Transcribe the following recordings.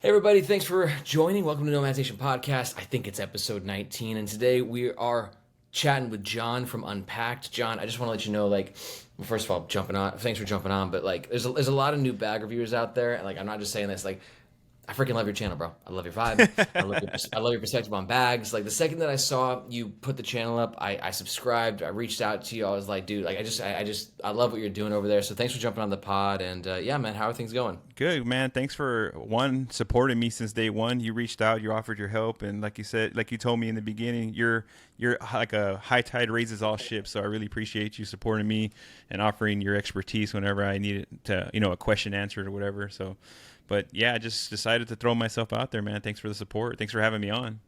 Hey everybody, thanks for joining. Welcome to Nomads Nation Podcast. I think it's episode 19, and today we are chatting with John from UnPack'd. John, I just want to let you know, well, first of all, thanks for jumping on, but there's a lot of new bag reviewers out there, and I'm not just saying this, I freaking love your channel, bro. I love your vibe. I love your perspective on bags. Like the second that I saw you put the channel up, I subscribed. I reached out to you. I was like, dude, I love what you're doing over there. So thanks for jumping on the pod. And yeah, man, how are things going? Good, man. Thanks for supporting me since day one. You reached out, you offered your help, and like you said, like you told me in the beginning, you're like a high tide raises all ships. So I really appreciate you supporting me and offering your expertise whenever I needed to, a question answered or whatever. So, but yeah, I just decided to throw myself out there, man. Thanks for the support. Thanks for having me on.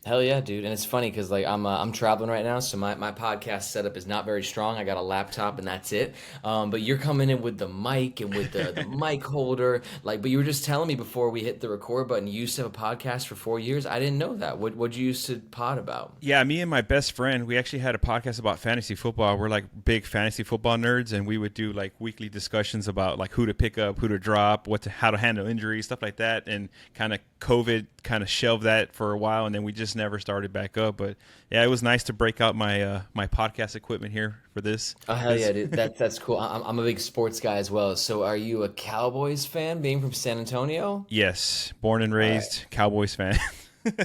Hell yeah, dude. And it's funny because I'm traveling right now, so my podcast setup is not very strong. I got a laptop and that's it. But you're coming in with the mic and with the mic holder. But you were just telling me before we hit the record button, you used to have a podcast for 4 years. I didn't know that. What'd you used to pod about? Yeah, me and my best friend, we actually had a podcast about fantasy football. We're like big fantasy football nerds, and we would do like weekly discussions about like who to pick up, who to drop, how to handle injuries, stuff like that. And kind of COVID kind of shelved that for a while, and then we just never started back up. But yeah, it was nice to break out my podcast equipment here for this. Oh hell yeah, dude. That's cool. I'm a big sports guy as well. So are you a Cowboys fan, being from San Antonio? Yes, born and raised Cowboys fan.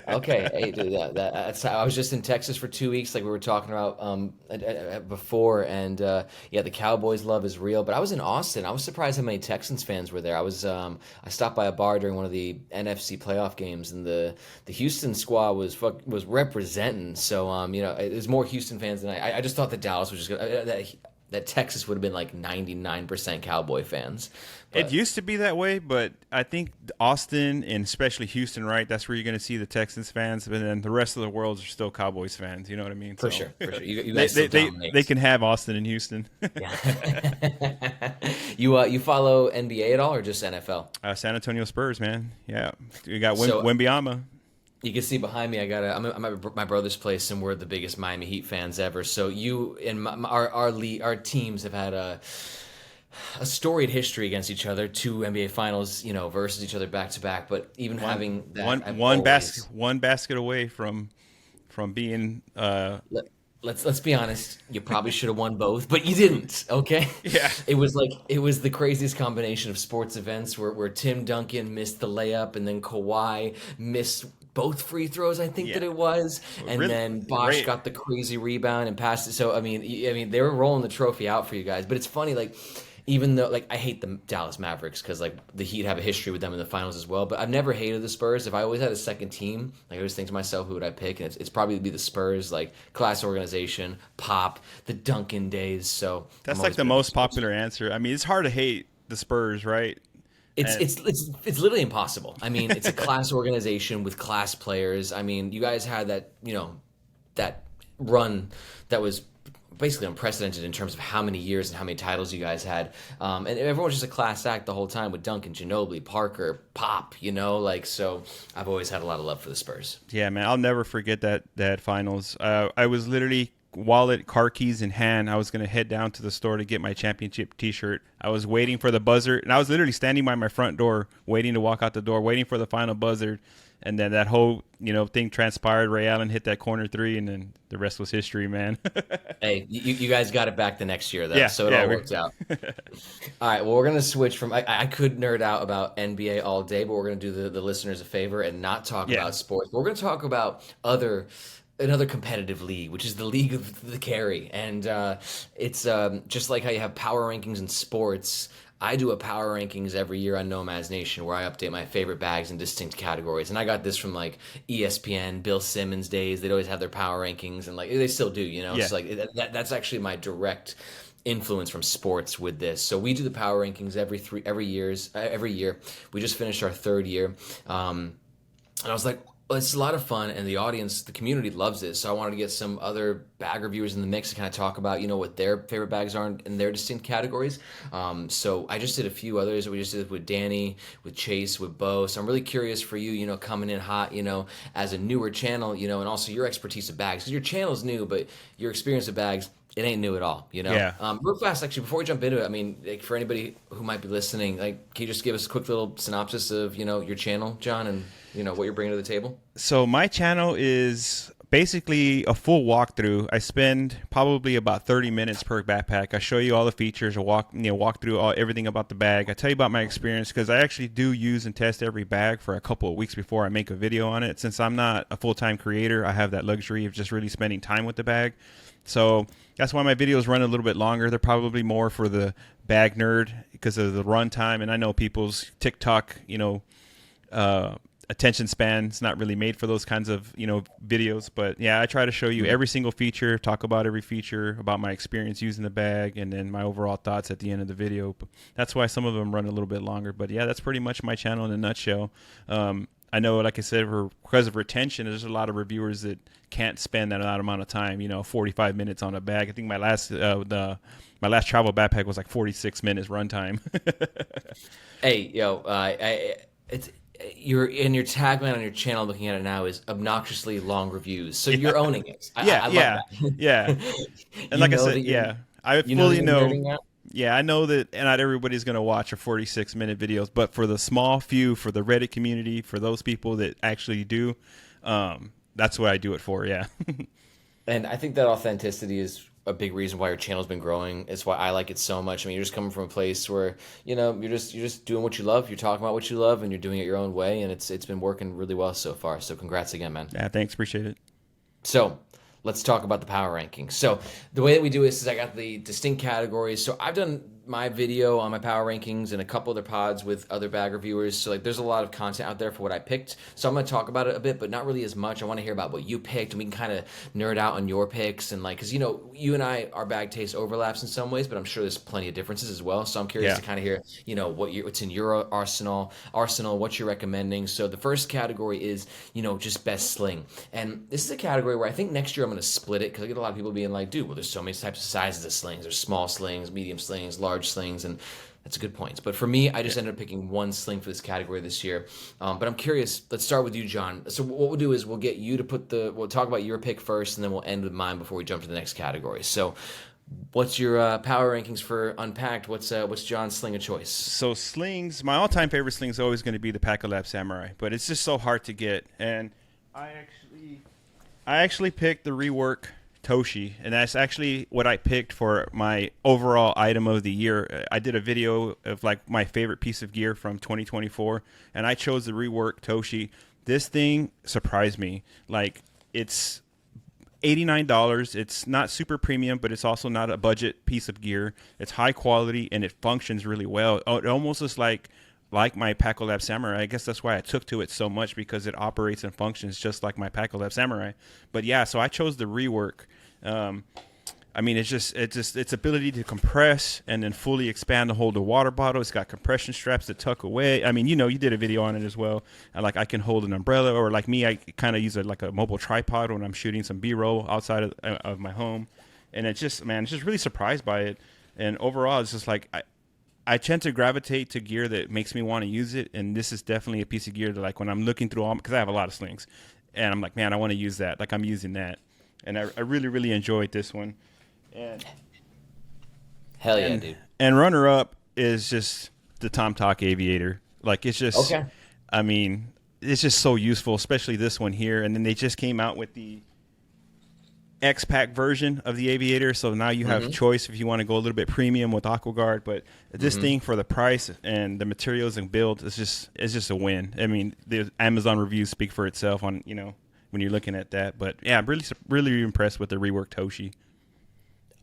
Okay, hey, dude, that's I was just in Texas for 2 weeks, like we were talking about before, and yeah, the Cowboys love is real. But I was in Austin. I was surprised how many Texans fans were there. I stopped by a bar during one of the NFC playoff games, and the Houston squad was representing. So there's more Houston fans than I just thought that Dallas was just gonna, that Texas would have been like 99% Cowboy fans. It But used to be that way, but I think Austin and especially Houston, right? That's where you're going to see the Texans fans, but then the rest of the world are still Cowboys fans. You know what I mean? for So sure, for sure, you they, guys still they, they, dominate. they can have Austin and Houston. Yeah. You follow NBA at all or just NFL? San Antonio Spurs, man. Yeah, we got So Wembyama. you can see behind me, I'm at my brother's place, and we're the biggest Miami Heat fans ever. So you and our teams have had a storied history against each other, two NBA finals, versus each other back to back. But even having that, I've always, one basket away from being let, let's be honest, you probably should have won both, but you didn't. Okay, yeah. it was the craziest combination of sports events where Tim Duncan missed the layup, and then Kawhi missed both free throws, I think Yeah. that it was, and Really, then Bosch right. got the crazy rebound and passed it. So I mean, they were rolling the trophy out for you guys. But it's funny, even though I hate the Dallas Mavericks because the Heat have a history with them in the finals as well. But I've never hated the Spurs. If I always had a second team, I always think to myself, who would I pick? And it's probably be the Spurs, class organization, pop, the Duncan days. So I'm That's like always the been a most Spurs fan. popular answer. I mean, it's hard to hate the Spurs, right? It's And it's it's it's literally impossible. I mean, it's a class organization with class players. I mean, you guys had that run that was basically unprecedented in terms of how many years and how many titles you guys had. And everyone was just a class act the whole time with Duncan, Ginobili, Parker, Pop. So I've always had a lot of love for the Spurs. yeah, man, I'll never forget that finals. I was literally wallet, car keys in hand. I was gonna head down to the store to get my championship T-shirt. I was waiting for the buzzer, and I was literally standing by my front door, waiting to walk out the door, waiting for the final buzzer. And then that whole thing transpired. Ray Allen hit that corner three, and then the rest was history, man. Hey, you guys got it back the next year, though, Yeah, so it yeah, all worked out. All right, well, we're going to switch from. I could nerd out about NBA all day, but we're going to do the listeners a favor and not talk yeah. about sports. But we're going to talk about another competitive league, which is the League of the Carry. And it's just like how you have power rankings in sports. I do a power rankings every year on Nomads Nation where I update my favorite bags in distinct categories. And I got this from ESPN, Bill Simmons days. They'd always have ther power rankings, and they still do, Yeah. So that's actually my direct influence from sports with this. So we do the power rankings every year. We just finished our third year. And I was like, well, it's a lot of fun, and the audience, the community loves it. So I wanted to get some other bag reviewers in the mix to kind of talk about, what their favorite bags are in their distinct categories. So I just did a few others. We just did with Danny, with Chase, with Bo. So I'm really curious for you, coming in hot, as a newer channel, and also your expertise of bags. Because your channel's new, but your experience of bags it ain't new at all, you know? Yeah. Real fast, actually, before we jump into it, I mean, like, for anybody who might be listening, like, can you just give us a quick little synopsis of, you know, your channel, John, and, you know, what you're bringing to the table? So my channel is basically a full walkthrough. I spend probably about 30 minutes per backpack. I show you all the features. I walk through everything about the bag. I tell you about my experience because I actually do use and test every bag for a couple of weeks before I make a video on it. Since I'm not a full-time creator, I have that luxury of just really spending time with the bag. So that's why my videos run a little bit longer. They're probably more for the bag nerd because of the runtime. And I know people's TikTok, attention span's not really made for those kinds of, videos. But yeah, I try to show you every single feature, talk about every feature, about my experience using the bag, and then my overall thoughts at the end of the video. That's why some of them run a little bit longer. But yeah, that's pretty much my channel in a nutshell. I know, like I said, because of retention, there's a lot of reviewers that can't spend that amount of time, 45 minutes on a bag. I think my last travel backpack was like 46 minutes runtime. Hey, yo, it's your tagline on your channel, looking at it now, is obnoxiously long reviews. So you're owning it. I love that. Yeah. And like I said, I fully know. Yeah, I know that not everybody's going to watch a 46-minute videos, but for the small few, for the Reddit community, for those people that actually do, that's what I do it for. Yeah. And I think that authenticity is a big reason why your channel's been growing. It's why I like it so much. I mean, you're just coming from a place where, you're just doing what you love. You're talking about what you love, and you're doing it your own way, and it's been working really well so far. So congrats again, man. Yeah, thanks. Appreciate it. So let's talk about the power rankings. So the way that we do this is I got the distinct categories. So I've done my video on my power rankings and a couple other pods with other bag reviewers. So like there's a lot of content out there for what I picked. So I'm going to talk about it a bit, but not really as much. I want to hear about what you picked, and we can kind of nerd out on your picks. And like, because you and I, our bag taste overlaps in some ways, but I'm sure there's plenty of differences as well. So I'm curious to kind of hear, what's in your arsenal, what you're recommending. So the first category is, just best sling. And this is a category where I think next year I'm going to split it, because I get a lot of people being like, dude, well, there's so many types of sizes of slings. There's small slings, medium slings, large slings, and that's a good point. But for me, I just ended up picking one sling for this category this year. But I'm curious. Let's start with you, John. So what we'll do is we'll get you to we'll talk about your pick first, and then we'll end with mine before we jump to the next category. So what's your power rankings for Unpacked? What's John's sling of choice? So slings, my all-time favorite sling is always going to be the Pack-a-Lap Samurai, but it's just so hard to get. And I actually picked the rework Toshi, and that's actually what I picked for my overall item of the year. I did a video of like my favorite piece of gear from 2024, and I chose the rework Toshi. This thing surprised me. Like, it's $89. It's not super premium, but it's also not a budget piece of gear. It's high quality, and it functions really well. It almost is like my Pack-a-Lap Samurai. I guess that's why I took to it so much, because it operates and functions just like my Pack-a-Lap Samurai. But yeah, so I chose the rework. I mean, it's its ability to compress and then fully expand to hold a water bottle. It's got compression straps that tuck away. I mean, you did a video on it as well. I can hold an umbrella, or like me, I kind of use it like a mobile tripod when I'm shooting some B-roll outside of my home. And it's just really surprised by it. And overall, it's just like I tend to gravitate to gear that makes me want to use it, and this is definitely a piece of gear that, like, when I'm looking through because I have a lot of slings, and I'm like, man, I want to use that. Like, I'm using that, and I really, really enjoyed this one. And hell yeah, dude. And runner up is just the Tomahawk Aviator. Like, it's just okay. I mean, it's just so useful, especially this one here. And then they just came out with the X-Pack version of the Aviator, so now you have choice if you want to go a little bit premium with AquaGuard. But this thing, for the price and the materials and build, it's just a win. I mean, the Amazon reviews speak for itself on when you're looking at that. But yeah, I'm really impressed with the reworked Toshi.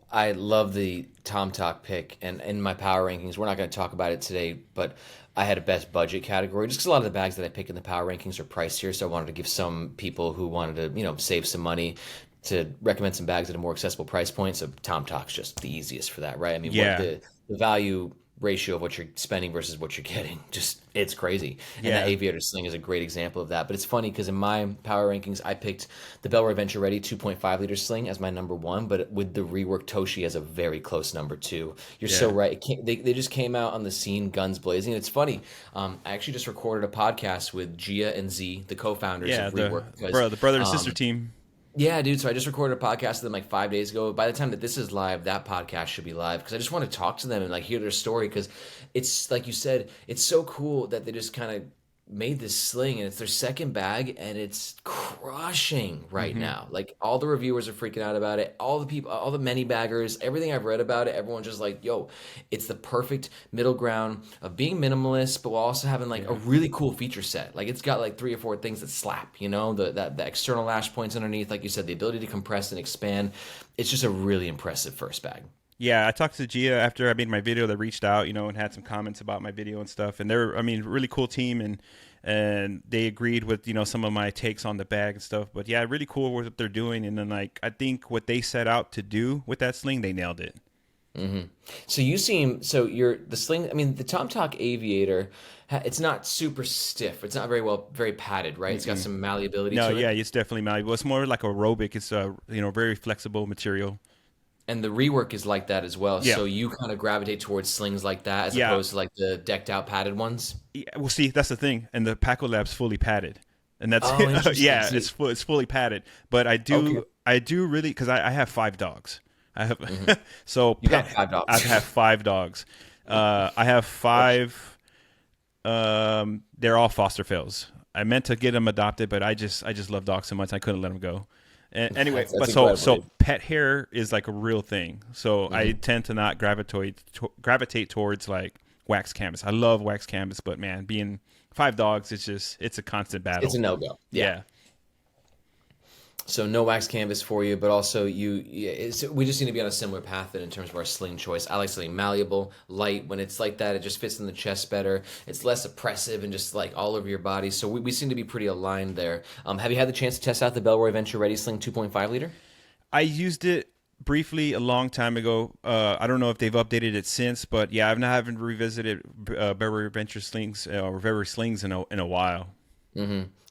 I love the Tomahawk pick, and in my power rankings, we're not going to talk about it today, but I had a best budget category, just because a lot of the bags that I pick in the power rankings are pricier, so I wanted to give some people who wanted to save some money to recommend some bags at a more accessible price point. So Tomahawk's just the easiest for that, right? I mean, the value ratio of what you're spending versus what you're getting, it's crazy. And that Aviator Sling is a great example of that. But it's funny because in my power rankings, I picked the Bellroy Venture Ready 2.5 liter sling as my number one, but with the reworked Toshi as a very close number two. You're so right. They just came out on the scene guns blazing. And it's funny. I actually just recorded a podcast with Gia and Z, the co-founders of Rework. The brother and sister team. Yeah, dude. So I just recorded a podcast with them like 5 days ago. By the time that this is live, that podcast should be live because I just want to talk to them and like hear their story because it's like you said, it's so cool that they just kind of made this sling and it's their second bag and it's crushing right Hmm. now. Like all the reviewers are freaking out about it. All the people, all the many baggers, everything I've read about it, everyone's just like, yo, it's the perfect middle ground of being minimalist, but while also having like a Yeah. really cool feature set. Like it's got like three or four things that slap, the external lash points underneath, like you said, the ability to compress and expand. It's just a really impressive first bag. Yeah, I talked to Gia after I made my video. They reached out, and had some comments about my video and stuff. And they're, I mean, really cool team, and they agreed with some of my takes on the bag and stuff. But yeah, really cool with what they're doing. And then like I think what they set out to do with that sling, they nailed it. hmm So you seem so you're the sling. I mean, the Tom Talk Aviator. It's not super stiff. It's not very padded, right? It's got Mm-mm. some malleability No, to yeah, it. it's definitely malleable. It's more like aerobic. It's very flexible material. And the rework is like that as well. Yeah, So you kind of gravitate towards slings like that as yeah. opposed to like the decked out padded ones. Yeah, well, see, that's the thing, and the Paco Lab's fully padded, and that's Oh, interesting. yeah, See, it's fully padded. But okay. I do really because I have 5 dogs. I hmm have so You got pet. five I dogs. have 5 dogs. I have five. They're all foster fails. I meant to get them adopted, but I just love dogs so much I couldn't let them go. And anyway, That's but so incredible, so pet hair is like a real thing. So I dude. tend to not gravitate towards like wax canvas. I love wax canvas, but man, being 5 dogs, it's a constant It's battle. a no go. Yeah. Yeah, So no wax canvas for you, but also we just need to be on a similar path in terms of our sling choice. I like something malleable, light. When it's like that, it just fits in the chest better. It's less oppressive and just like all over your body. So we seem to be pretty aligned there. Have you had the chance to test out the Bellroy Venture Ready Sling 2.5 liter? I used it briefly a long time ago. I don't know if they've updated it since, but yeah, haven't revisited Beverly Adventure Slings or Beverly Slings in a while.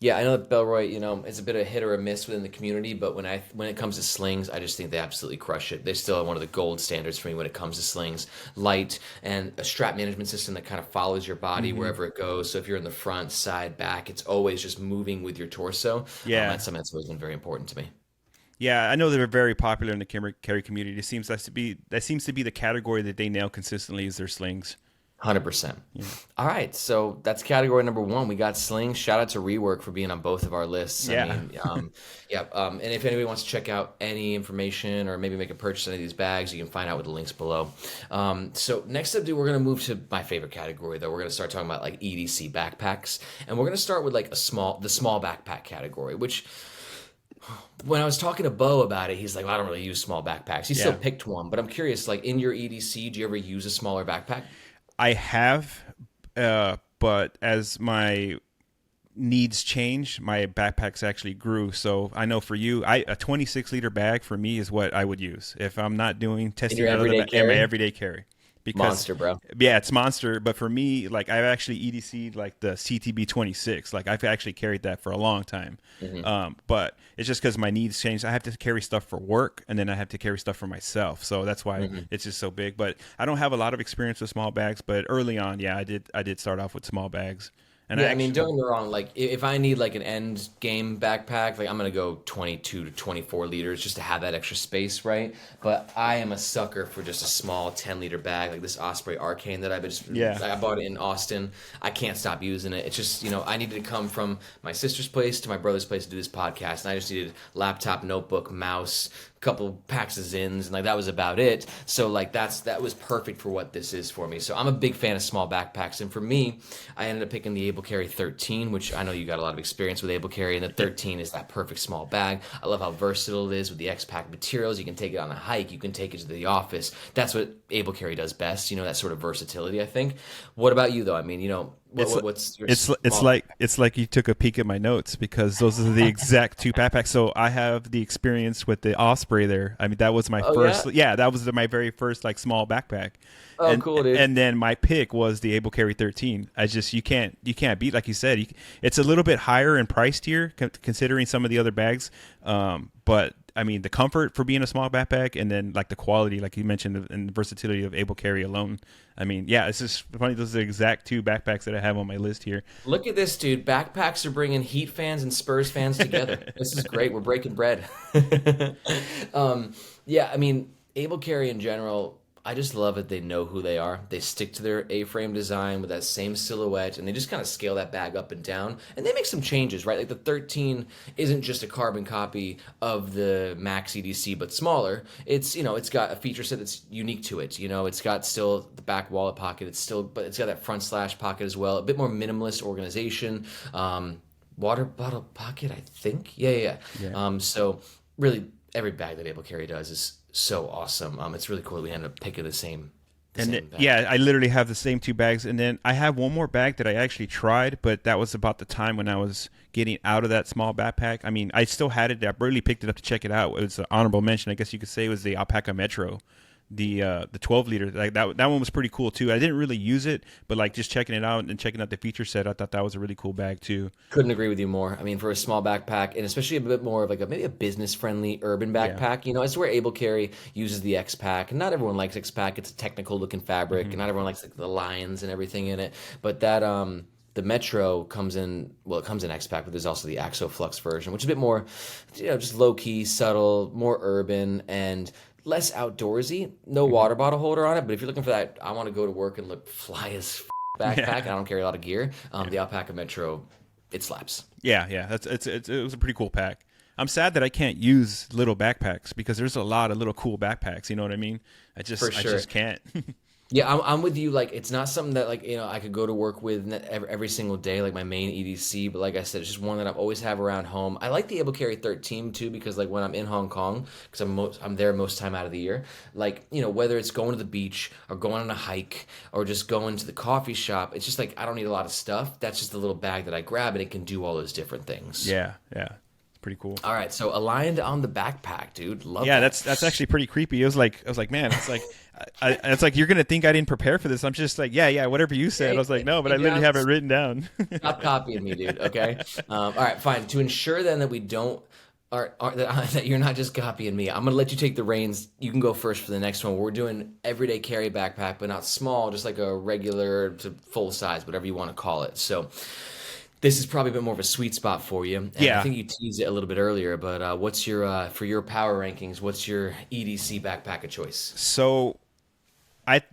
Yeah, I know that Bellroy, it's a bit of a hit or a miss within the community, but when it comes to slings, I just think they absolutely crush it. They're still one of the gold standards for me when it comes to slings. Light and a strap management system that kind of follows your body Hmm. wherever it goes. So if you're in the front, side, back, it's always just moving with your torso. Yeah. That's something that's always been very important to me. Yeah, I know they're very popular in the carry community. That seems to be the category that they nail consistently is their slings. 100%. Yeah. All right, so that's category number one. We got slings. Shout out to Rework for being on both of our lists. I Yeah. mean, yeah. And if anybody wants to check out any information or maybe make a purchase on any of these bags, you can find out with the links below. So next up, dude, we're gonna move to my favorite category, though. We're gonna start talking about like EDC backpacks, and we're gonna start with like the small backpack category, which when I was talking to Bo about it, he's like, well, I don't really use small backpacks. He still Yeah. picked one, but I'm curious, like in your EDC, do you ever use a smaller backpack? I have, but as my needs change, my backpacks actually grew. So I know for you, a 26-liter bag for me is what I would use if I'm not doing In testing your out of the everyday in my carry? everyday carry. Because Monster, bro. yeah, it's monster. But for me, like I've actually EDC'd like the CTB 26. Like I've actually carried that for a long time. hmm But it's just because my needs changed. I have to carry stuff for work, and then I have to carry stuff for myself. So that's why hmm it's just so big. But I don't have a lot of experience with small bags. But early on, yeah, I did start off with small bags, and I Yeah, I mean, actually don't get me wrong. Like, if I need like an end game backpack, like I'm gonna go 22 to 24 liters just to have that extra space, right? But I am a sucker for just a small 10-liter bag, like this Osprey Arcane that yeah. I bought it in Austin. I can't stop using it. It's just I needed to come from my sister's place to my brother's place to do this podcast, and I just needed laptop, notebook, mouse, couple packs of zins, and like that was about it. So like that was perfect for what this is for me. So I'm a big fan of small backpacks, and for me, I ended up picking the Able Carry 13, which I know you got a lot of experience with Able Carry, and the 13 is that perfect small bag. I love how versatile it is with the X-Pack materials. You can take it on a hike, you can take it to the office. That's what Able Carry does best. That sort of versatility, I think. What about you though? I mean, It's what's your it's small? like you took a peek at my notes because those are the exact two backpacks. So I have the experience with the Osprey there. I mean, that was my Oh first. yeah. Yeah, that was my very first like small backpack, Oh and cool, dude. and then my pick was the Able Carry 13. You can't beat, like you said. It's a little bit higher in price tier considering some of the other bags, but I mean, the comfort for being a small backpack, and then like the quality, like you mentioned, and the versatility of able carry alone. I mean, yeah, it's just funny. Those are the exact 2 backpacks that I have on my list here. Look at this, dude. Backpacks are bringing Heat fans and Spurs fans together. This is great. We're breaking bread. Yeah, I mean, able carry in general, I just love it. They know who they are. They stick to their A-frame design with that same silhouette, and they just kind of scale that bag up and down. And they make some changes, right? Like the 13 isn't just a carbon copy of the Max EDC, but smaller. It's, it's got a feature set that's unique to it. It's got still the back wallet pocket. But it's got that front slash pocket as well. A bit more minimalist organization. Water bottle pocket, I think. Yeah. So really, every bag that Able Carry does is so awesome. It's really cool that we ended up picking the same bag. Yeah, I literally have the same 2 bags, and then I have one more bag that I actually tried, but that was about the time when I was getting out of that small backpack. I mean, I still had it. I barely picked it up to check it out. It was an honorable mention, I guess you could say. It was the Alpaca Metro, the 12 liter. Like that one was pretty cool too. I didn't really use it, but like just checking it out and checking out the feature set, I thought that was a really cool bag too. Couldn't agree with you more. I mean, for a small backpack, and especially a bit more of like maybe a business friendly urban backpack, it's where Able Carry uses the X Pack. And not everyone likes X Pack. It's a technical looking fabric, and not everyone likes like the lions and everything in it. But that the Metro comes in, it comes in X Pack, but there's also the Axo Flux version, which is a bit more, just low key, subtle, more urban, and less outdoorsy. No water bottle holder on it, but if you're looking for that, I want to go to work and look fly as backpack. I don't carry a lot of gear. The Alpaca Metro, it slaps. Yeah. It was a pretty cool pack. I'm sad that I can't use little backpacks because there's a lot of little cool backpacks. You know what I mean? I just can't. Yeah, I'm with you. Like, it's not something that I could go to work with every single day, like my main EDC. But like I said, it's just one that I always have around home. I like the Able Carry 13 too, because like when I'm in Hong Kong, because I'm there most time out of the year. Like, whether it's going to the beach or going on a hike or just going to the coffee shop, it's just like I don't need a lot of stuff. That's just a little bag that I grab, and it can do all those different things. Yeah. Pretty cool. All right, so aligned on the backpack, dude. Love that. Yeah, that's actually pretty creepy. I was like, man, it's like, it's like you're gonna think I didn't prepare for this. I'm just like, yeah, whatever you said. I was like, no, but I literally have it written down. Stop copying me, dude. Okay. All right, fine. To ensure then that we don't, that you're not just copying me, I'm gonna let you take the reins. You can go first for the next one. We're doing everyday carry backpack, but not small, just like a regular to full size, whatever you want to call it. So. This is probably a bit more of a sweet spot for you. And I think you teased it a little bit earlier, but what's your for your power rankings? What's your EDC backpack of choice? So,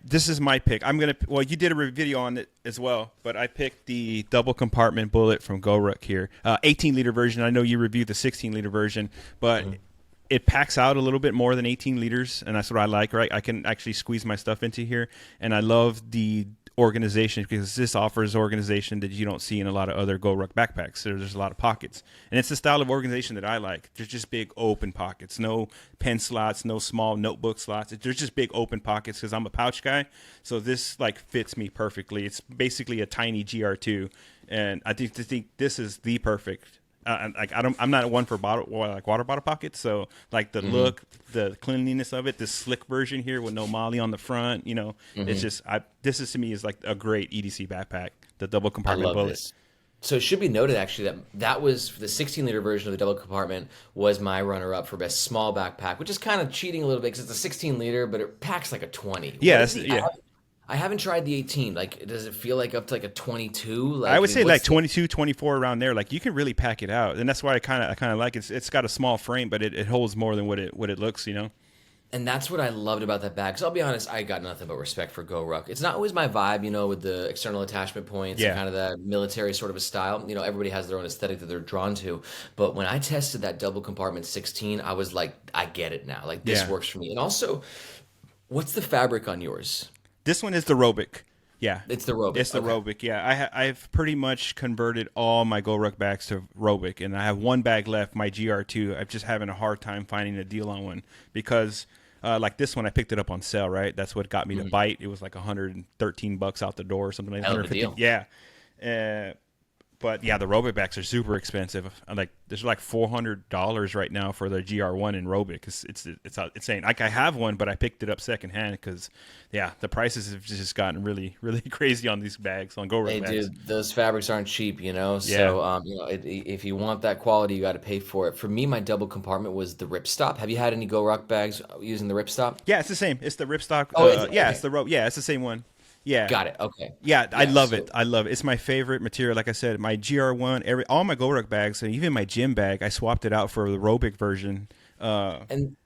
this is my pick. You did a video on it as well, but I picked the double compartment bullet from GoRuck here, 18-liter version. I know you reviewed the 16-liter version, but it packs out a little bit more than 18 liters, and that's what I like. Right, I can actually squeeze my stuff into here, and I love the organization because this offers organization that you don't see in a lot of other GoRuck backpacks. There's a lot of pockets, and it's the style of organization that I like. There's just big open pockets, no pen slots, no small notebook slots. There's just big open pockets because I'm a pouch guy, so this like fits me perfectly. It's basically a tiny GR2, and I think this is the perfect. I'm not one for water bottle pockets, so like the look, the cleanliness of it, this slick version here with no molly on the front, it's just this is to me is like a great EDC backpack, the double compartment bullet. This. So it should be noted actually that was the 16-liter version of the double compartment was my runner-up for best small backpack, which is kind of cheating a little bit because it's a 16-liter, but it packs like a 20. Yeah, I haven't tried the 18. Like, does it feel like up to like a 22? Like, I would say like 22, 24 around there. Like, you can really pack it out, and that's why I kind of like it. It's got a small frame, but it holds more than what it looks. And that's what I loved about that bag. Because I'll be honest, I got nothing but respect for GoRuck. It's not always my vibe, with the external attachment points and kind of that military sort of a style. Everybody has their own aesthetic that they're drawn to. But when I tested that double compartment 16, I was like, I get it now. Like, this works for me. And also, what's the fabric on yours? This one is the Robic. Yeah. It's the Robic. It's the Robic, yeah. I've pretty much converted all my GoRuck bags to Robic, and I have one bag left, my GR2. I'm just having a hard time finding a deal on one because, like this one, I picked it up on sale, right? That's what got me to bite. It was like $113 out the door or something like that. Hell of a deal. Yeah. But yeah, the Robic bags are super expensive. Like there's like $400 right now for the GR1 in Robic. It's insane. Like I have one, but I picked it up secondhand because the prices have just gotten really really crazy on these bags, on GoRuck Hey, bags. dude, those fabrics aren't cheap, you know. Yeah. So, if you want that quality, you got to pay for it. For me, my double compartment was the ripstop. Have you had any Go Rock bags using the ripstop? Yeah, it's the same. It's the ripstock. Oh, is it? Yeah, Okay, it's the rope. Yeah, it's the same one. Yeah. got it. Okay, Yeah, I yeah. love it. So, I love it. It's my favorite material. Like I said, my GR1, all my GoRuck bags, and even my gym bag, I swapped it out for the Robic version. and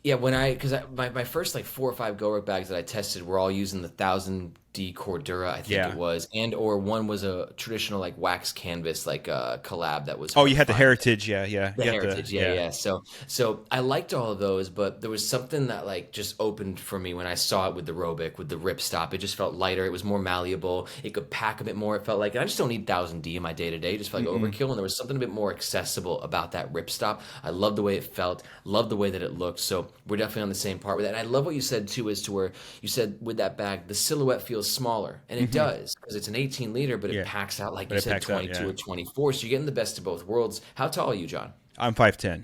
yeah, because my first like 4 or 5 Go-Ruck bags that I tested were all using the 1000D Cordura, I think Yeah. it was, and or one was a traditional like wax canvas like collab that was Oh, hard you to had the find. Heritage. Yeah, yeah. The You had Heritage, yeah, yeah. So I liked all of those, but there was something that like just opened for me when I saw it with the Robic, with the ripstop. It just felt lighter. It was more malleable. It could pack a bit more. It felt like, and I just don't need 1000D in my day to day. Just felt like overkill, and there was something a bit more accessible about that ripstop. I love the way it felt. Love the way that it looked. So we're definitely on the same part with that. And I love what you said too, as to where you said with that bag, the silhouette feels smaller, and it does because it's an 18 liter, but it Yeah. packs out like But you it said, packs out, 22 yeah. or 24. So you're getting the best of both worlds. How tall are you, John? I'm 5'10".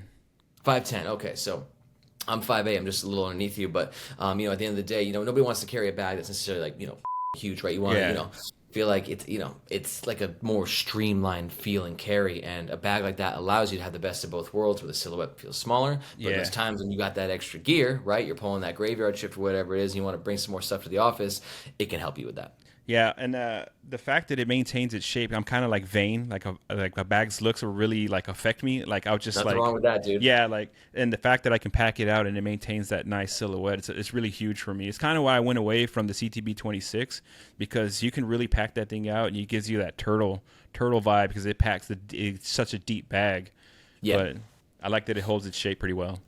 5'10". Okay, so I'm 5'8". I'm just a little underneath you, but at the end of the day, nobody wants to carry a bag that's necessarily like huge, right? You want to Yeah. feel like it's like a more streamlined feel and carry, and a bag like that allows you to have the best of both worlds, where the silhouette feels smaller, but Yeah. there's times when you got that extra gear, right? You're pulling that graveyard shift or whatever it is, and you want to bring some more stuff to the office. It can help you with that. Yeah, and the fact that it maintains its shape, I'm kind of like vain. Like a bag's looks will really like affect me. Like I'll just Nothing like, wrong with that, dude. yeah, like, and the fact that I can pack it out and it maintains that nice silhouette, it's really huge for me. It's kind of why I went away from the CTB26, because you can really pack that thing out and it gives you that turtle vibe, because it's such a deep bag. Yeah. But I like that it holds its shape pretty well.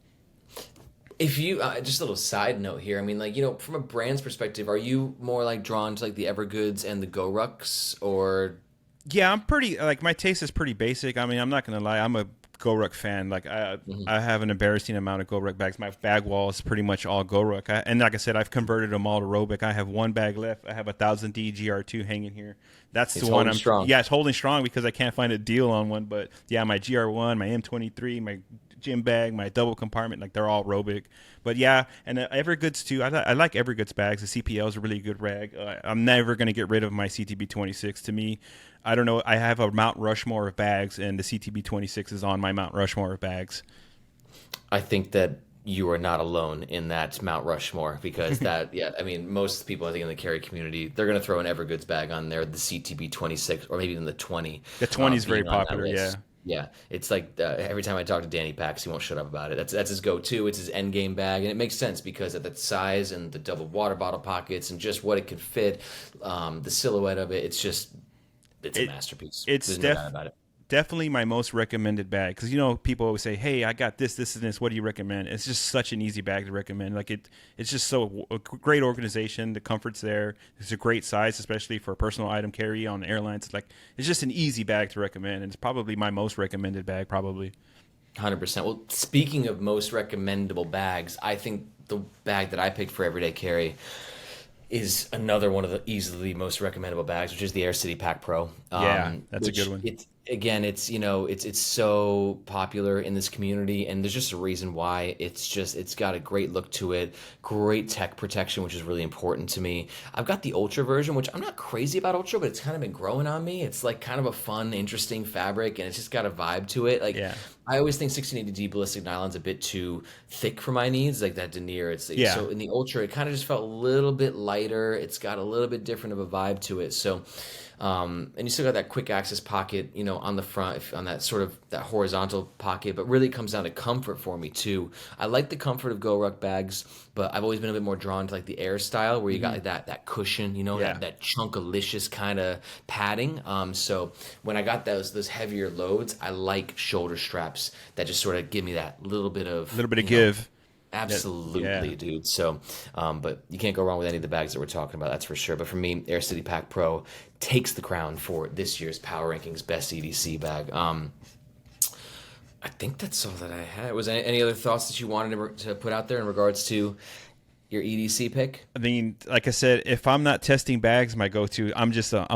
If you just a little side note here, I mean, like, from a brand's perspective, are you more like drawn to like the Evergoods and the GoRucks, or Yeah, I'm pretty, like, my taste is pretty basic. I mean, I'm not gonna lie, I'm a GoRuck fan. Like I have an embarrassing amount of GoRuck bags. My bag wall is pretty much all GoRuck. And like I said, I've converted them all to Robic. I have one bag left. I have a 1000D GR2 hanging here. That's It's the one holding strong. Yeah, it's holding strong because I can't find a deal on one. But yeah, my GR1, my M23, my gym bag, my double compartment, like, they're all Robic. But yeah, and Evergoods too. I like Evergoods bags. The CPL is a really good rag. I'm never going to get rid of my CTB26. To me, I don't know, I have a Mount Rushmore of bags, and the CTB26 is on my Mount Rushmore of bags. I think that you are not alone in that Mount Rushmore, because that, yeah, I mean, most people, I think, in the carry community, they're going to throw an Evergoods bag on there, the CTB 26, or maybe even the 20. The 20 is very being on that popular, yeah. list. Yeah, it's like every time I talk to Danny Pax, he won't shut up about it. That's his go-to. It's his endgame bag, and it makes sense because of that size and the double water bottle pockets and just what it can fit, the silhouette of it. It's a masterpiece. There's no doubt about it. Definitely my most recommended bag, because people always say, hey, I got this and this, what do you recommend? It's just such an easy bag to recommend. Like, it's just a great organization. The comfort's there. It's a great size, especially for a personal item carry on airlines. It's just an easy bag to recommend, and it's probably my most recommended bag, probably. 100%. Well, speaking of most recommendable bags, I think the bag that I picked for everyday carry is another one of the easily most recommendable bags, which is the Air City Pack Pro. Yeah, that's a good one. It's so popular in this community, and there's just a reason why. It's got a great look to it, great tech protection, which is really important to me. I've got the Ultra version, which I'm not crazy about Ultra, but it's kind of been growing on me. It's like kind of a fun, interesting fabric, and it's just got a vibe to it. Like, Yeah. I always think 1680D ballistic nylon's a bit too thick for my needs, like that denier. Yeah. So in the Ultra, it kind of just felt a little bit lighter. It's got a little bit different of a vibe to it. So, and you still got that quick access pocket, on the front, on that sort of that horizontal pocket. But really, it comes down to comfort for me too. I like the comfort of GoRuck bags, but I've always been a bit more drawn to like the Air style, where you got like that cushion, Yeah. that chunkalicious kind of padding. So when I got those heavier loads, I like shoulder straps that just sort of give me that little bit of give. Absolutely, Yeah. dude. So, but you can't go wrong with any of the bags that we're talking about, that's for sure. But for me, Air City Pack Pro takes the crown for this year's Power Rankings Best EDC Bag. I think that's all that I had. Was any other thoughts that you wanted to put out there in regards to your EDC pick? I mean, like I said, if I'm not testing bags, my go-to, I'm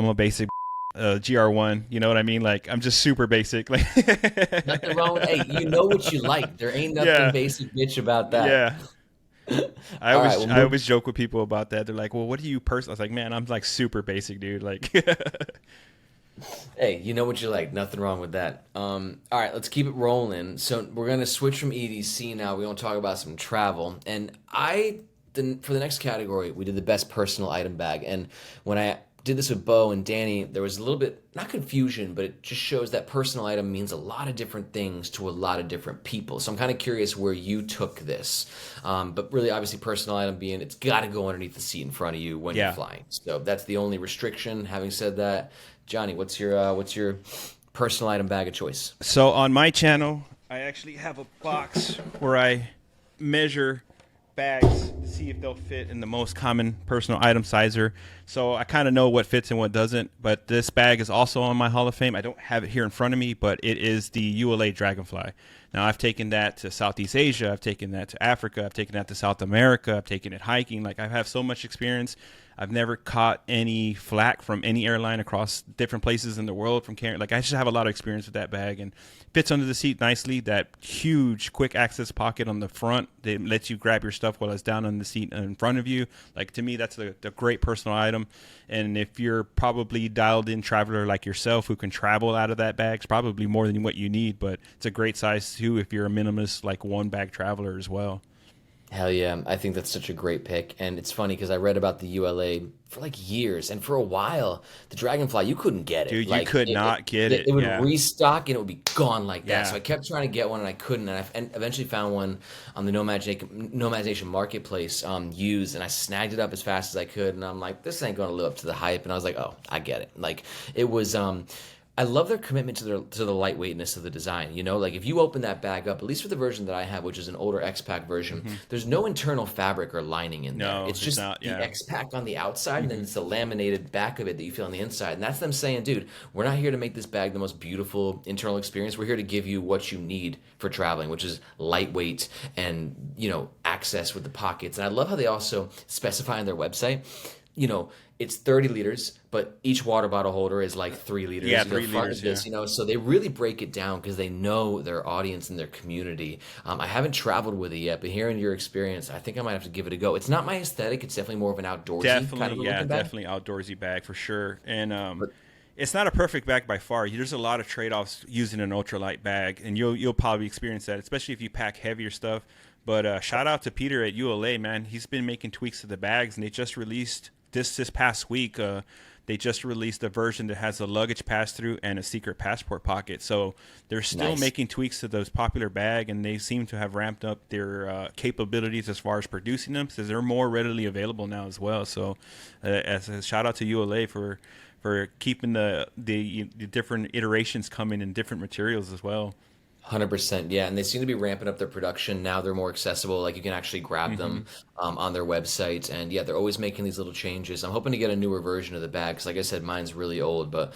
a basic GR1. You know what I mean? Like I'm just super basic. Like Nothing wrong with, hey, you know what you like. There ain't nothing yeah, basic bitch about that. yeah. I All right, always well, I always joke with people about that. They're like, "Well, what do you I was like, "Man, I'm like super basic, dude." Like, hey, you know what you like. Nothing wrong with that. All right, let's keep it rolling. So we're gonna switch from EDC now. We're gonna talk about some travel. And for the next category, we did the best personal item bag. And when I did this with Bo and Danny, there was a little bit, not confusion, but it just shows that personal item means a lot of different things to a lot of different people. So I'm kind of curious where you took this. But really, obviously, personal item being it's got to go underneath the seat in front of you when you're yeah. flying. So that's the only restriction. Having said that, Johnny, what's your personal item bag of choice? So on my channel, I actually have a box where I measure bags to see if they'll fit in the most common personal item sizer. So I kind of know what fits and what doesn't, but this bag is also on my Hall of Fame. I don't have it here in front of me, but it is the ULA Dragonfly. Now I've taken that to Southeast Asia, I've taken that to Africa, I've taken that to South America, I've taken it hiking. Like I have so much experience. I've never caught any flack from any airline across different places in the world from carrying. Like I just have a lot of experience with that bag, and fits under the seat nicely. That huge quick access pocket on the front that lets you grab your stuff while it's down on the seat in front of you. Like to me, that's a great personal item. And if you're probably dialed in traveler like yourself who can travel out of that bag, it's probably more than what you need. But it's a great size too if you're a minimalist like one bag traveler as well. Hell yeah, I think that's such a great pick. And it's funny because I read about the ULA for like years, and for a while, the Dragonfly, you couldn't get it. Dude, like, you could not get it. It would Yeah. restock and it would be gone like that. Yeah. So I kept trying to get one and I couldn't. And I eventually found one on the Nomads Nation marketplace used, and I snagged it up as fast as I could. And I'm like, this ain't going to live up to the hype. And I was like, oh, I get it. Like, it was. I love their commitment to the lightweightness of the design. You know, like if you open that bag up, at least for the version that I have, which is an older X-Pack version, there's no internal fabric or lining in there. No, It's it's just not, yeah. the X-Pack on the outside, and then it's the laminated back of it that you feel on the inside. And that's them saying, dude, we're not here to make this bag the most beautiful internal experience. We're here to give you what you need for traveling, which is lightweight and, you know, access with the pockets. And I love how they also specify on their website, you know, it's 30 liters, but each water bottle holder is like 3 liters. Yeah, You 3 front liters, of this, yeah. you know, so they really break it down because they know their audience and their community. I haven't traveled with it yet, but hearing your experience, I think I might have to give it a go. It's not my aesthetic. It's definitely more of an outdoorsy Definitely, kind of a yeah, looking bag. definitely outdoorsy bag for sure. And But it's not a perfect bag by far. There's a lot of trade-offs using an ultralight bag, and you'll probably experience that, especially if you pack heavier stuff. But shout out to Peter at ULA, man. He's been making tweaks to the bags, and they just released this past week. They just released a version that has a luggage pass-through and a secret passport pocket. So they're still nice. making tweaks to those popular bag, and they seem to have ramped up their capabilities as far as producing them, because they're more readily available now as well. So as a shout out to ULA for keeping the different iterations coming in different materials as well. 100%, yeah, and they seem to be ramping up their production now. They're more accessible, like you can actually grab them on their website, and yeah, they're always making these little changes. I'm hoping to get a newer version of the bag because, like I said, mine's really old, but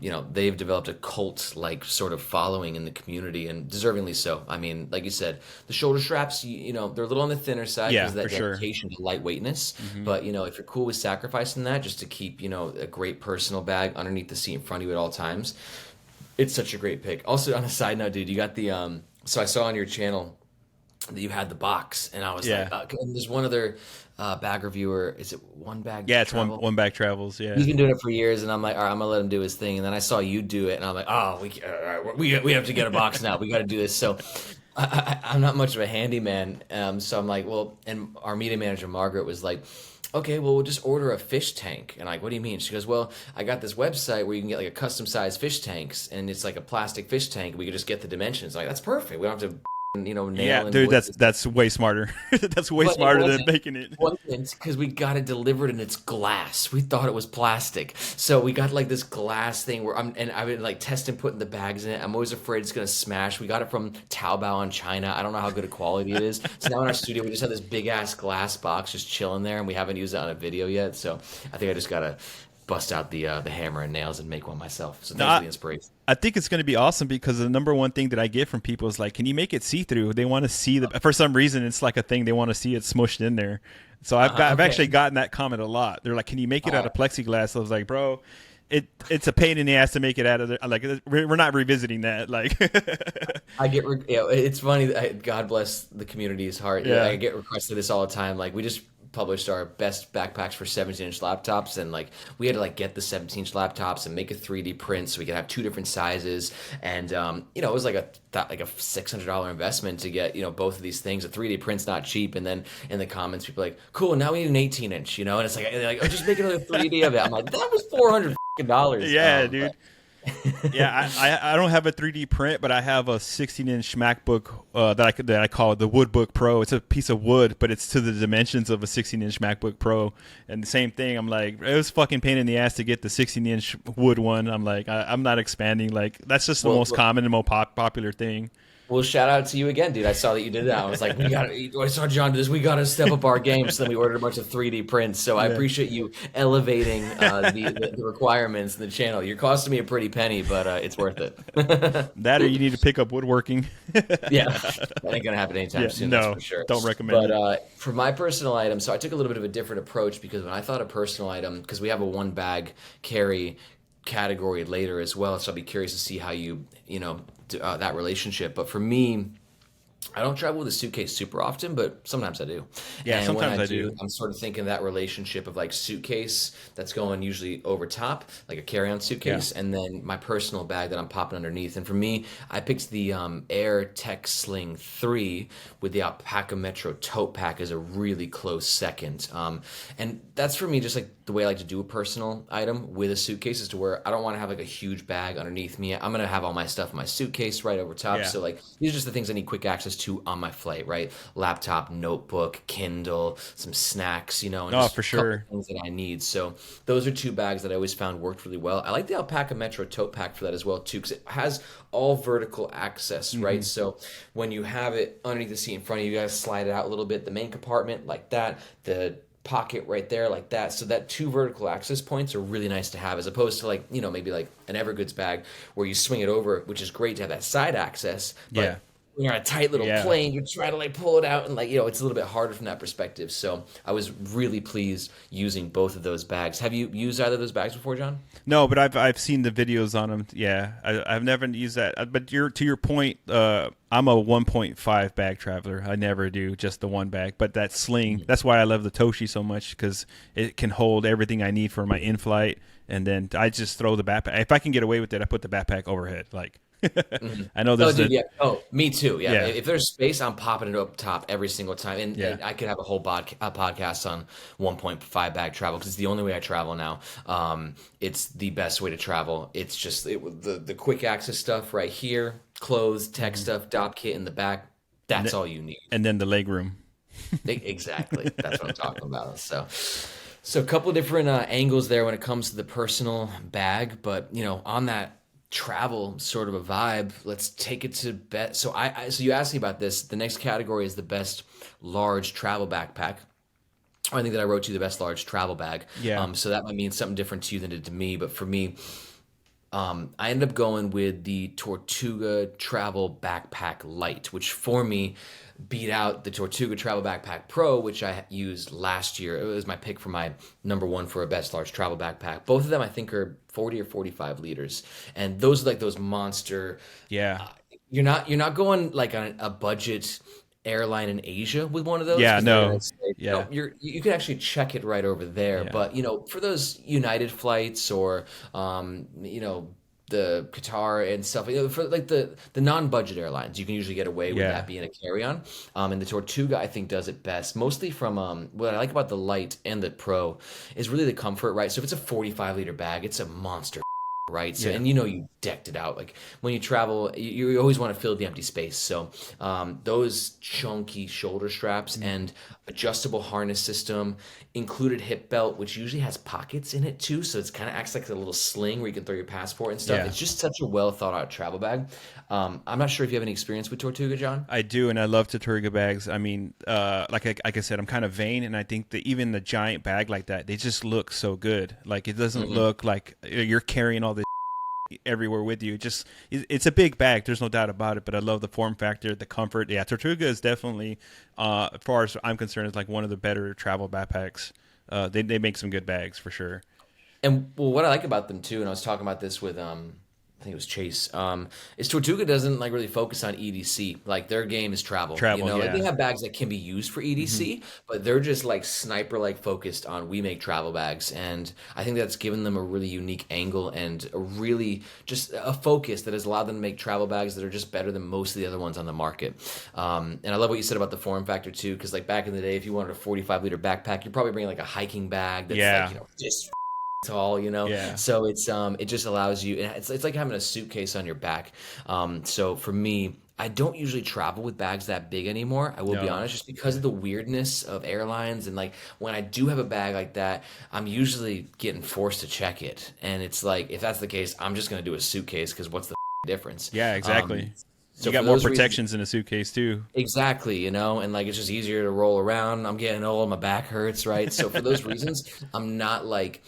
you know, they've developed a cult-like sort of following in the community, and deservingly so. I mean, like you said, the shoulder straps, you know, they're a little on the thinner side Yeah, because of that for sure. dedication to lightweightness. But you know, if you're cool with sacrificing that just to keep, you know, a great personal bag underneath the seat in front of you at all times. It's such a great pick. Also, on a side note, dude, you got the so I saw on your channel that you had the box, and I was Yeah. like, and there's one other bag reviewer. Is it One Bag? Yeah, it's Travel? one bag travels. Yeah. He's been doing it for years, and I'm like, all right, I'm gonna let him do his thing. And then I saw you do it, and I'm like, oh, we have to get a box now. We got to do this. So I'm not much of a handyman, so I'm like, well, and our media manager Margaret was like, okay, well, we'll just order a fish tank. And I'm like, what do you mean? She goes, well, I got this website where you can get like a custom sized fish tanks, and it's like a plastic fish tank. We could just get the dimensions. I'm like, that's perfect. We don't have to, you know, nail Yeah, and dude, wood. that's way smarter. That's way But it smarter than wasn't. making it. Wasn't because we got it delivered and it's glass. We thought it was plastic, so we got like this glass thing where I've been like testing putting the bags in it. I'm always afraid it's gonna smash. We got it from Taobao in China. I don't know how good a quality it is. So now in our studio we just have this big ass glass box just chilling there, and we haven't used it on a video yet. So I think I just gotta bust out the hammer and nails and make one myself. So thanks for the inspiration. I think it's going to be awesome because the number one thing that I get from people is like, can you make it see-through? They want to see for some reason, it's like a thing. They want to see it smushed in there. So I've Okay. actually gotten that comment a lot. They're like, can you make it out of plexiglass? I was like, bro, it's a pain in the ass to make it out of there. Like we're not revisiting that. Like It's funny. God bless the community's heart. Yeah. I get requested this all the time. Like we just published our best backpacks for 17-inch laptops, and like we had to like get the 17-inch laptops and make a 3D print so we could have two different sizes. And you know, it was like a $600 investment to get, you know, both of these things. A 3D print's not cheap. And then in the comments, people are like, cool, now we need an 18-inch, you know, and it's like oh, just make another 3D of it. I'm like, that was $400. yeah, dude. Yeah, I don't have a 3D print, but I have a 16-inch MacBook that I call the Woodbook Pro. It's a piece of wood, but it's to the dimensions of a 16-inch MacBook Pro. And the same thing, I'm like, it was fucking pain in the ass to get the 16-inch wood one. I'm like, I'm not expanding. Like that's just the most common and most popular thing. Well, shout out to you again, dude. I saw that you did that. I was like, I saw John do this. We got to step up our game. So then we ordered a bunch of 3D prints. So I appreciate you elevating the requirements in the channel. You're costing me a pretty penny, but it's worth it. That or you need to pick up woodworking. Yeah, that ain't going to happen anytime soon, no, that's for sure. Don't recommend it. But for my personal item, so I took a little bit of a different approach because when I thought of personal item, because we have a one bag carry category later as well. So I'll be curious to see how you know, that relationship. But for me, I don't travel with a suitcase super often, but sometimes I do. Yeah, and sometimes when I do. I'm sort of thinking that relationship of like suitcase that's going usually over top, like a carry-on suitcase, and then my personal bag that I'm popping underneath. And for me, I picked the Air Tech Sling 3 with the Alpaca Metro Tote Pack as a really close second. And that's for me just like the way I like to do a personal item with a suitcase is to where I don't want to have like a huge bag underneath me. I'm going to have all my stuff in my suitcase right over top. Yeah. So like these are just the things I need quick access to on my flight, right? Laptop, notebook, Kindle, some snacks, you know, and just for a couple sure. things that I need. So those are two bags that I always found worked really well. I like the Alpaca Metro Tote Pack for that as well too, because it has all vertical access, right? So when you have it underneath the seat in front of you, you guys slide it out a little bit. The main compartment like that, the pocket right there like that, so that two vertical access points are really nice to have, as opposed to like, you know, maybe like an Evergoods bag where you swing it over, which is great to have that side access, but when you're on a tight little plane, you're trying to like pull it out, and like, you know, it's a little bit harder from that perspective. So I was really pleased using both of those bags. Have you used either of those bags before, John? No, but I've seen the videos on them. Yeah, I've never used that. But to your point, I'm a 1.5 bag traveler. I never do just the one bag. But that sling, that's why I love the Toshi so much, because it can hold everything I need for my in-flight. And then I just throw the backpack. If I can get away with it, I put the backpack overhead. Like, I know there's me too. Yeah. If there's space, I'm popping it up top every single time. And I could have a whole podcast on 1.5 bag travel, because it's the only way I travel now. It's the best way to travel. It's just the quick access stuff right here, clothes, tech stuff, dock kit in the back. That's all you need. And then the leg room. Exactly. That's what I'm talking about. So a couple of different angles there when it comes to the personal bag, but you know, on that travel sort of a vibe, let's take it to best. So so you asked me about this. The next category is the best large travel backpack. I think that I wrote to you the best large travel bag. Yeah. So that might mean something different to you than it did to me, but for me, I ended up going with the Tortuga Travel Backpack Lite, which for me beat out the Tortuga Travel Backpack Pro, which I used last year. It was my pick for my number one for a best large travel backpack. Both of them I think are 40 or 45 liters, and those are like those monster. Yeah. You're not going like on a budget airline in Asia with one of those. Yeah, no. Yeah. You can actually check it right over there. Yeah. But, you know, for those United flights or, you know, the Qatar and stuff, you know, for like the non-budget airlines, you can usually get away with that being a carry-on. And the Tortuga, I think, does it best, mostly from what I like about the Lite and the Pro is really the comfort, right? So if it's a 45-liter bag, it's a monster, right? So and you know, you decked it out. Like when you travel, you always want to fill the empty space. So those chunky shoulder straps and adjustable harness system, included hip belt, which usually has pockets in it too, so it's kind of acts like a little sling where you can throw your passport and stuff. It's just such a well thought out travel bag. I'm not sure if you have any experience with Tortuga, John. I do, and I love Tortuga bags. I mean, like I said, I'm kind of vain, and I think that even the giant bag like that, they just look so good. Like it doesn't look like you're carrying all this everywhere with you. It's a big bag, there's no doubt about it, but I love the form factor, the comfort. Tortuga is definitely as far as I'm concerned, is like one of the better travel backpacks. They make some good bags for sure. And well, what I like about them too, and I was talking about this with I think it was Chase, is Tortuga doesn't like really focus on EDC. Like their game is travel. You Travel, know, like yeah. they have bags that can be used for Hmm. EDC, but they're just like sniper like focused on we make travel bags. And I think that's given them a really unique angle and a really just a focus that has allowed them to make travel bags that are just better than most of the other ones on the market. And I love what you said about the form factor too, because like back in the day, if you wanted a 45-liter backpack, you're probably bringing like a hiking bag that's like, Yeah, you know, just tall, you know. yeah, So it just allows you, and it's like having a suitcase on your back. So for me, I don't usually travel with bags that big anymore. I will be no, honest, just because yeah, of the weirdness of airlines, and like when I do have a bag like that, I'm usually getting forced to check it, and it's like if that's the case, I'm just gonna do a suitcase because what's the difference? yeah, Um, exactly. You so got for more those reasons, protections in a suitcase too. exactly, you know, and like it's just easier to roll around. I'm getting old, my back hurts, right? So for those reasons, I'm not like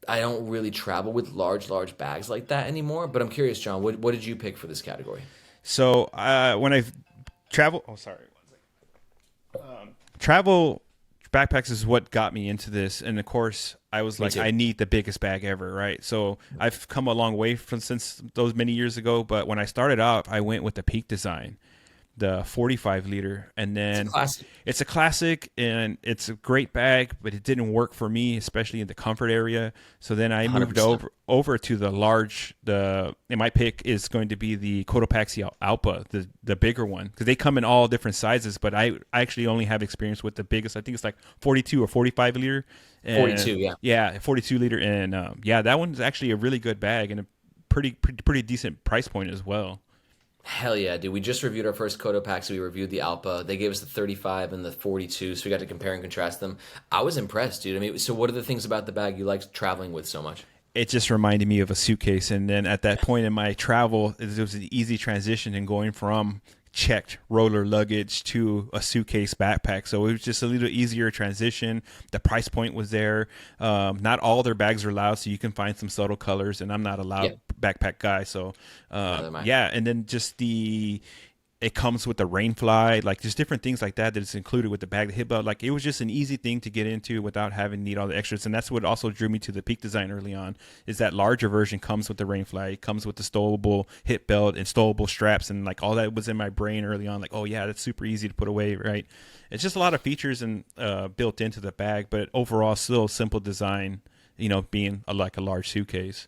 I don't really travel with large bags like that anymore. But I'm curious, John, what did you pick for this category? So when I travel, oh sorry, travel backpacks is what got me into this, and of course I was Me like, too. I need the biggest bag ever, right? So I've come a long way from since those many years ago. But when I started out, I went with the Peak design, the 45 liter, and It's a then classic. it's a classic and it's a great bag, but it didn't work for me, especially in the comfort area. So then I moved 100%. over to the large. The and my pick is going to be the Cotopaxi Alpa, the bigger one, because they come in all different sizes. But I actually only have experience with the biggest. I think it's like 42 or 45 liter, and 42, yeah. yeah, 42 liter, and yeah, that one's actually a really good bag and a pretty decent price point as well. Hell yeah, dude. We just reviewed our first Kodo packs. We reviewed the Alpa. They gave us the 35 and the 42, so we got to compare and contrast them. I was impressed, dude. I mean, so what are the things about the bag you liked traveling with so much? It just reminded me of a suitcase. And then at that point in my travel, it was an easy transition in going from checked roller luggage to a suitcase backpack. So it was just a little easier transition. The price point was there. Not all their bags are loud, so you can find some subtle colors. And I'm not a Yeah, loud backpack guy, so neither am I. yeah. And then just it comes with the rain fly, like just different things like that that's included with the bag, the hip belt. Like it was just an easy thing to get into without having need all the extras. And that's what also drew me to the Peak design early on, is that larger version comes with the rain fly, it comes with the stowable hip belt and stowable straps, and like all that was in my brain early on. Like, oh yeah, that's super easy to put away, right? It's just a lot of features and built into the bag, but overall still simple design. Being like a large suitcase.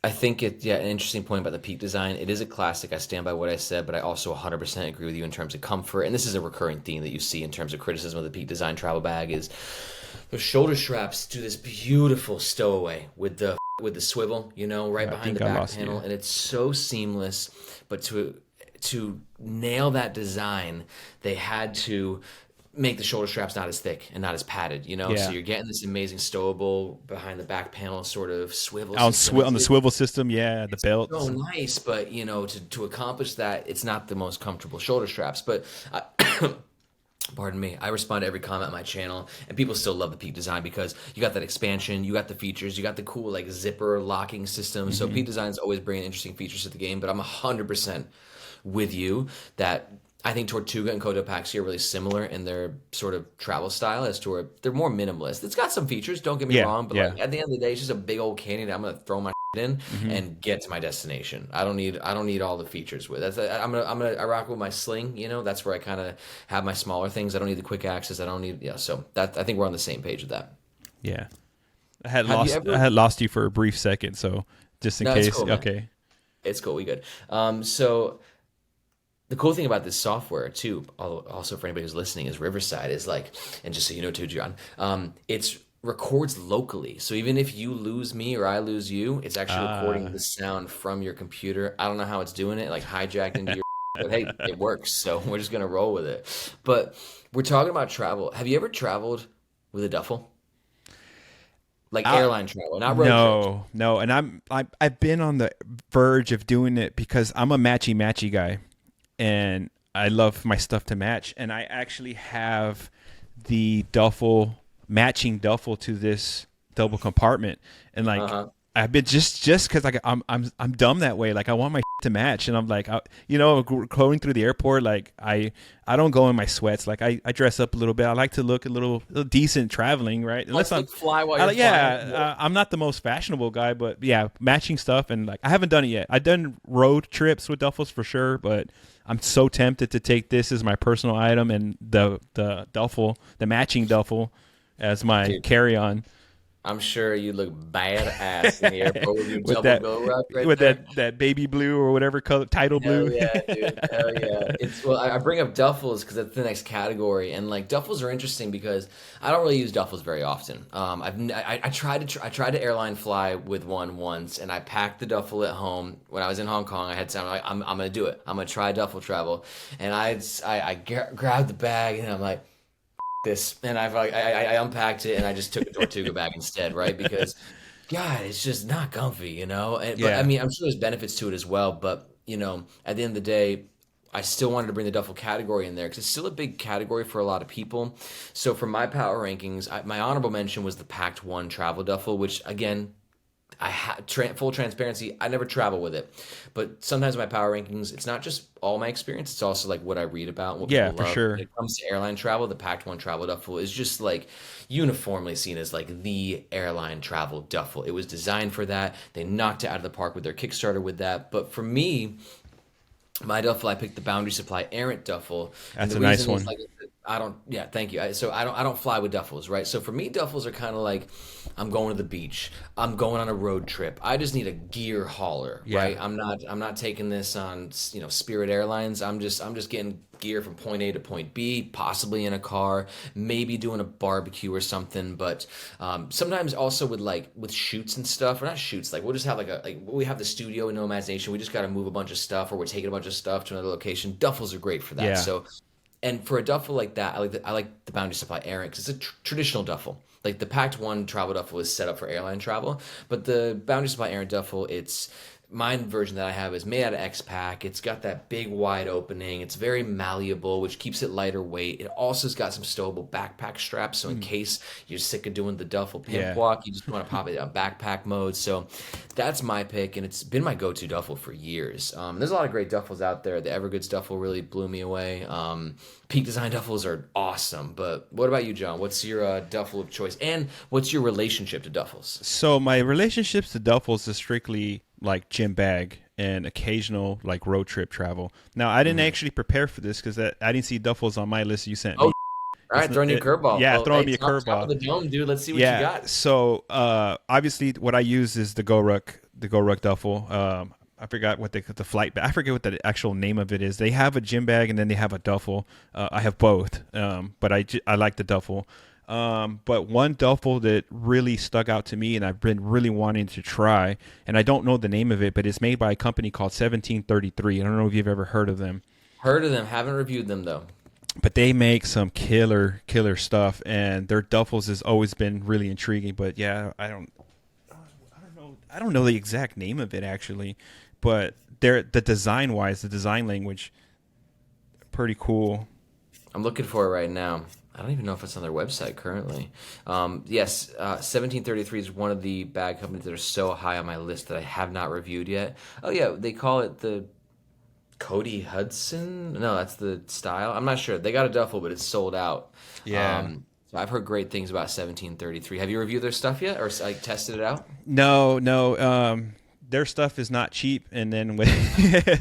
I think yeah, an interesting point about the Peak design. It is a classic. I stand by what I said, but I also 100% agree with you in terms of comfort. And this is a recurring theme that you see in terms of criticism of the Peak design travel bag is the shoulder straps do this beautiful stowaway with the swivel, right I behind think the I back lost panel, you. and it's so seamless. But to nail that design, they had to make the shoulder straps not as thick and not as padded. So Yeah. you're getting this amazing stowable behind the back panel sort of swivel On system. on the swivel system, yeah, the So belts. nice, but to accomplish that, it's not the most comfortable shoulder straps. But pardon me, I respond to every comment on my channel, and people still love the Peak design because you got that expansion, you got the features, you got the cool like zipper locking system. So Hmm. Peak design is always bringing interesting features to the game. But I'm 100% with you that I think Tortuga and Cotopaxi are really similar in their sort of travel style as to where they're more minimalist. It's got some features, don't get me Yeah, wrong, but yeah. like at the end of the day, it's just a big old canyon that I'm gonna throw my in Hmm. and get to my destination. I don't need all the features with it. I rock with my sling, that's where I kind of have my smaller things. I don't need the quick access. I don't need so that I think we're on the same page with that. Yeah. I had Have you lost I ever had lost you for a brief second, so just in No, it's case. cool, man. Okay. It's cool. We good. So the cool thing about this software too, also for anybody who's listening, is Riverside is like, and just so you know too, John, it's records locally. So even if you lose me or I lose you, it's actually recording Uh the sound from your computer. I don't know how it's doing it, like hijacked into your, but hey, it works. So we're just gonna roll with it. But we're talking about travel. Have you ever traveled with a duffel? Like I, airline travel, not road trips. no, and I've been on the verge of doing it because I'm a matchy guy, and I love my stuff to match, and I actually have the duffel matching duffel to this double compartment, and like Uh-huh. I've been just because like I'm dumb that way. Like I want my to match. And I'm like, going through the airport, like I don't go in my sweats. Like I dress up a little bit. I like to look a little decent traveling, right? Unless I'm fly while you're flying. I'm not the most fashionable guy, but yeah, matching stuff. And like I haven't done it yet. I've done road trips with duffels for sure, but I'm so tempted to take this as my personal item and the duffel, the matching duffel, as my carry-on. I'm sure you look badass in the airport with your double that, go ruck right with there. that baby blue or whatever color, tidal Hell blue. yeah, dude. Hell yeah. I bring up duffels because that's the next category, and like duffels are interesting because I don't really use duffels very often. I tried to airline fly with one once, and I packed the duffel at home when I was in Hong Kong. I had time. I'm gonna do it. I'm gonna try duffel travel, and I grabbed the bag, and I'm like, this, and I unpacked it and I just took a Tortuga bag instead, right? Because God, it's just not comfy, you know. But I mean, I'm sure there's benefits to it as well. But you know, at the end of the day, I still wanted to bring the duffel category in there because it's still a big category for a lot of people. So for my power rankings, my honorable mention was the Packed One travel duffel, which again, full transparency, I never travel with it, but sometimes my power rankings, it's not just all my experience, it's also like what I read about, what people For love. sure. When it comes to airline travel, the Packed One travel duffel is just like uniformly seen as like the airline travel duffel. It was designed for that. They knocked it out of the park with their Kickstarter with that. But for me, my duffel, I picked the Boundary Supply Errant duffel. That's a nice one. Like, thank you. I don't fly with duffels, right? So for me, duffels are kind of like I'm going to the beach. I'm going on a road trip. I just need a gear hauler, right? I'm not taking this on, Spirit Airlines. I'm just getting gear from point A to point B, possibly in a car, maybe doing a barbecue or something. But sometimes also with shoots and stuff, or not shoots, like we'll just have we have the studio in Nomads Nation. We just got to move a bunch of stuff, or we're taking a bunch of stuff to another location. Duffels are great for that. Yeah. So. And for a duffel like that, I like the Boundary Supply Errant because it's a traditional duffel. Like the Packed One travel duffel is set up for airline travel, but the Boundary Supply Errant duffel, it's my version that I have is made out of X-Pack. It's got that big wide opening. It's very malleable, which keeps it lighter weight. It also has got some stowable backpack straps, so in case you're sick of doing the duffel pimp walk, you just want to pop it on backpack mode. So that's my pick, and it's been my go-to duffel for years. There's a lot of great duffels out there. The Evergoods duffel really blew me away. Peak Design duffels are awesome, but what about you, John? What's your duffel of choice, and what's your relationship to duffels? So my relationships to duffels is strictly like gym bag and occasional like road trip travel. Now I didn't actually prepare for this because I didn't see duffels on my list you sent me. All right, throwing you a curveball. Yeah, throwing me a curveball. Top of the dome, dude. Let's see what you got. So obviously what I use is the Go Ruck duffel. I forgot what the flight bag. I forget what the actual name of it is. They have a gym bag and then they have a duffel. I have both, but I like the duffel. But one duffel that really stuck out to me and I've been really wanting to try, and I don't know the name of it, but it's made by a company called 1733. I don't know if you've ever heard of them. Heard of them. Haven't reviewed them though. But they make some killer stuff, and their duffels has always been really intriguing. But yeah, I don't know the exact name of it actually, but the design language, pretty cool. I'm looking for it right now. I don't even know if it's on their website currently. Yes, 1733 is one of the bag companies that are so high on my list that I have not reviewed yet. Oh yeah, they call it the Cody Hudson. No, that's the style. I'm not sure. They got a duffel, but it's sold out. Yeah. So I've heard great things about 1733. Have you reviewed their stuff yet, or like tested it out? No. Their stuff is not cheap, and then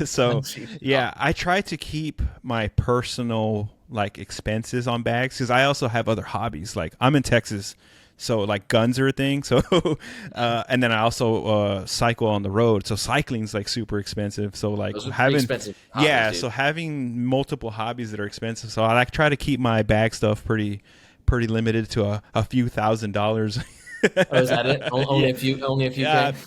so yeah, I try to keep my personal like expenses on bags because I also have other hobbies. Like I'm in Texas, so like guns are a thing. So and then I also cycle on the road. So cycling's like super expensive. So like expensive hobbies, dude. So having multiple hobbies that are expensive. So I like try to keep my bag stuff pretty limited to a few $1,000s. Oh, is that it? Only a few.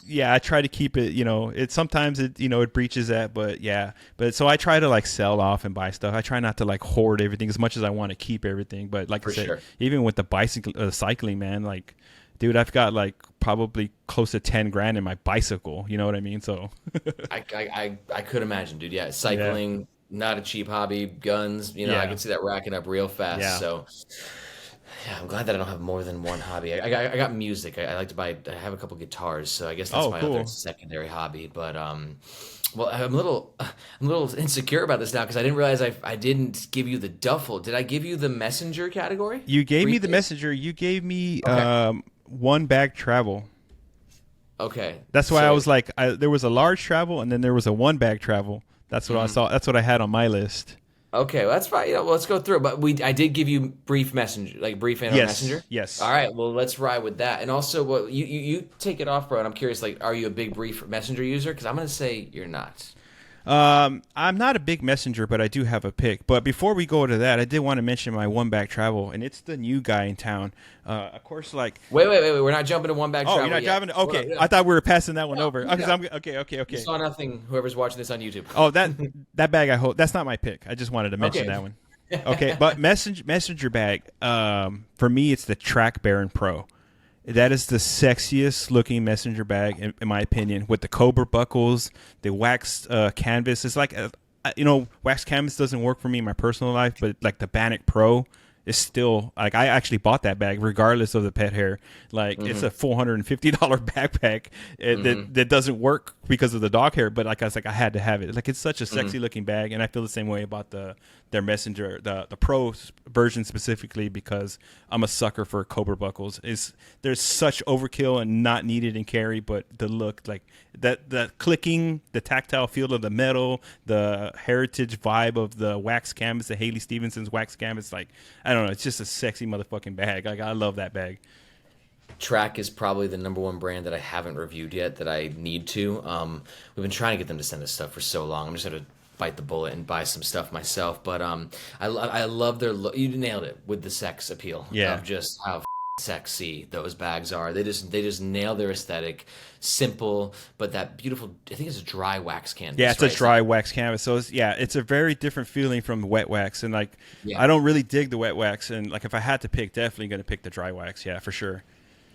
Yeah. I try to keep it. It sometimes it breaches that, but yeah. But so I try to like sell off and buy stuff. I try not to like hoard everything as much as I want to keep everything. But like I said, even with the cycling, man, like, dude, I've got like probably close to 10 grand in my bicycle. You know what I mean? So I could imagine, dude. Yeah, cycling, not a cheap hobby. Guns, I can see that racking up real fast. Yeah. So. Yeah, I'm glad that I don't have more than one hobby. I got music. I like to buy. I have a couple guitars, so I guess that's my other secondary hobby. But Well, I'm a little insecure about this now because I didn't realize I didn't give you the duffel. Did I give you the messenger category? You gave me the Briefcase? messenger. You gave me Okay. one bag travel. Okay. That's why I So was like, there was a large travel and then there was a one bag travel. That's what I mhm. saw. That's what I had on my list. Okay, well, that's fine. Well, let's go through. But I did give you brief messenger, like brief and Yes, messenger. All yes. right. Well, let's ride with that. And also, well, you take it off, bro. And I'm curious, like, are you a big brief messenger user? Because I'm gonna say you're not. I'm not a big messenger, but I do have a pick. But before we go to that, I did want to mention my one bag travel, and it's the new guy in town. Of course, like, Wait. We're not jumping to one bag oh, you're travel not yet. driving. Hold on, Okay, yeah. I thought we were passing that one No, over. no. Okay, okay, You okay. saw nothing. Whoever's watching this on YouTube. Oh, that bag. I hope that's not my pick. I just wanted to mention Okay. that one. Okay, but messenger bag. For me, it's the Track Baron Pro. That is the sexiest looking messenger bag, in my opinion, with the Cobra buckles, the waxed canvas. It's like, waxed canvas doesn't work for me in my personal life, but like the Bannock Pro is still, like, I actually bought that bag regardless of the pet hair. Like, it's a $450 backpack that doesn't work because of the dog hair, but like I was like, I had to have it. Like, it's such a sexy looking bag, and I feel the same way about their messenger, the Pro version specifically, because I'm a sucker for Cobra buckles. There's such overkill and not needed in carry, but the look, like the clicking, the tactile feel of the metal, the heritage vibe of the wax canvas, the Haley Stevenson's wax canvas, like, I don't know, it's just a sexy motherfucking bag. Like, I love that bag. Track is probably the number one brand that I haven't reviewed yet that I need to. We've been trying to get them to send us stuff for so long. I'm just gonna bite the bullet and buy some stuff myself. But I love their look. You nailed it with the sex appeal Yeah. of just how sexy those bags are. They just nail their aesthetic. Simple, but that beautiful. I think it's a dry wax canvas. Yeah, it's a right? dry wax canvas. So it's a very different feeling from the wet wax. And like, Yeah. I don't really dig the wet wax. And like, if I had to pick, definitely going to pick the dry wax. Yeah, for sure.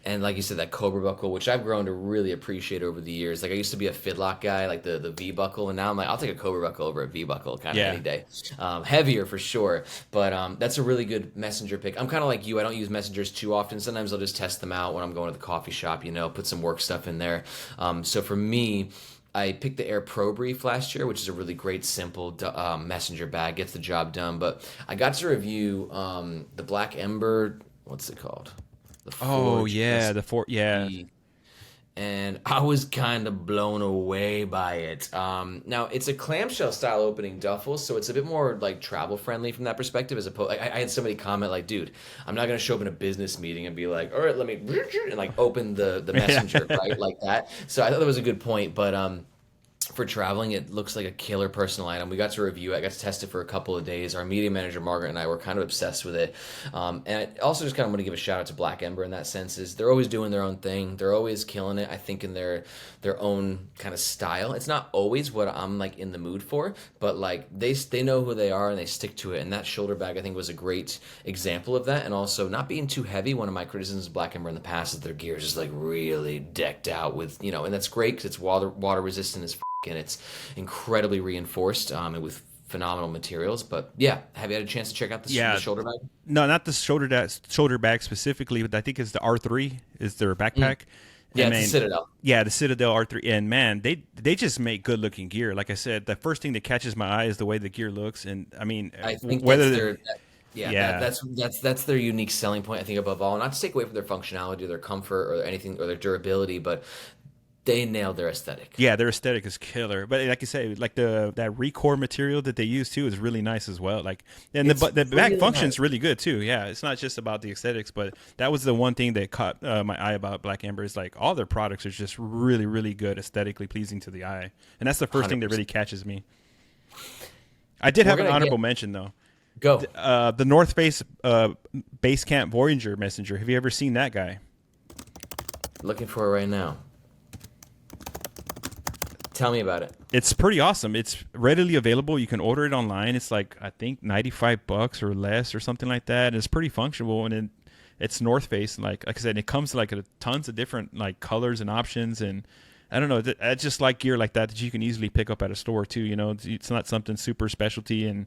And like you said, that Cobra buckle, which I've grown to really appreciate over the years. Like I used to be a Fidlock guy, like the V buckle, and now I'm like, I'll take a Cobra buckle over a V buckle kind of Yeah. any day. Heavier for sure, but that's a really good messenger pick. I'm kind of like you. I don't use messengers too often. Sometimes I'll just test them out when I'm going to the coffee shop. Put some work stuff in there. So for me, I picked the Air Pro Brief last year, which is a really great, simple messenger bag. Gets the job done. But I got to review the Black Ember. What's it called? The Oh, Forge yeah. Yeah. SP, and I was kind of blown away by it. Now it's a clamshell style opening duffel, so it's a bit more like travel friendly from that perspective. As opposed, I had somebody comment like, "Dude, I'm not gonna show up in a business meeting and be like, all right, let me," and like open the messenger right like that. So I thought that was a good point, but for traveling, it looks like a killer personal item. We got to review it. I got to test it for a couple of days. Our media manager, Margaret, and I were kind of obsessed with it. And I also just kind of want to give a shout out to Black Ember in that sense. Is they're always doing their own thing. They're always killing it, I think, in their own kind of style. It's not always what I'm like in the mood for, but like they know who they are and they stick to it. And that shoulder bag, I think, was a great example of that. And also not being too heavy. One of my criticisms of Black Ember in the past is their gear is just like really decked out with, and that's great because it's water resistant as and it's incredibly reinforced and with phenomenal materials. But yeah, have you had a chance to check out the shoulder bag? No, not the shoulder bag specifically, but I think it's the R3 is their backpack. Yeah, And it's the Citadel. Yeah, the Citadel R3. And man, they just make good looking gear. Like I said, the first thing that catches my eye is the way the gear looks. And I mean, I think whether that's that's their unique selling point. I think above all, not to take away from their functionality, or their comfort, or anything, or their durability, but they nailed their aesthetic. yeah, their aesthetic is killer. But like you say, like that Recore material that they use too is really nice as well. Like, and the back really function's nice. really good too. Yeah, it's not just about the aesthetics, but that was the one thing that caught my eye about Black Ember is like all their products are just really, really good, aesthetically pleasing to the eye, and that's the first thing that really catches me. I did have an honorable mention though. Go. The North Face Basecamp Voyager messenger. Have you ever seen that guy? Looking for it right now. Tell me about it. It's pretty awesome. It's readily available. You can order it online. It's like, I think $95 or less or something like that. It's pretty functional, and it's North Face. And like I said, it comes like tons of different like colors and options. And I don't know. I just like gear like that you can easily pick up at a store too. It's not something super specialty, and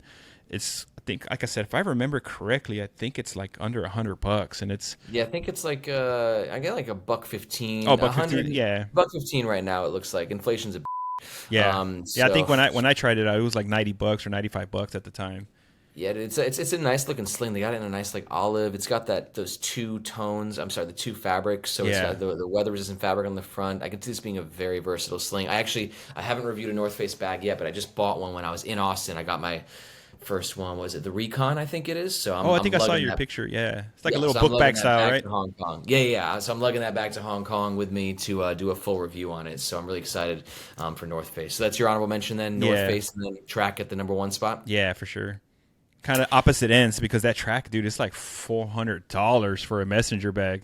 it's, I think, like I said, if I remember correctly, I think it's like under $100, and it's Yeah, I think it's like I get like a $1.15. $1.15. Yeah, $1.15 right now. It looks like inflation's a Yeah. Yeah, I So think when I tried it out, it was like $90 or $95 at the time. yeah, it's a nice looking sling. They got it in a nice like olive. It's got those two tones. I'm sorry, the two fabrics. So it's Yeah. got the weather resistant fabric on the front. I can see this being a very versatile sling. I haven't reviewed a North Face bag yet, but I just bought one when I was in Austin. I got my first one. Was it the Recon? I think it is. So Oh, I I'm think I saw lugging your that. picture. Yeah. It's like a Yeah, little so I'm book lugging bag that style, back right? to Hong Kong. Yeah. So I'm lugging that back to Hong Kong with me to do a full review on it. So I'm really excited for North Face. So that's your honorable mention then, North Yeah. Face, and then track at the number one spot. Yeah, for sure. Kind of opposite ends because that track, dude, it's like $400 for a messenger bag.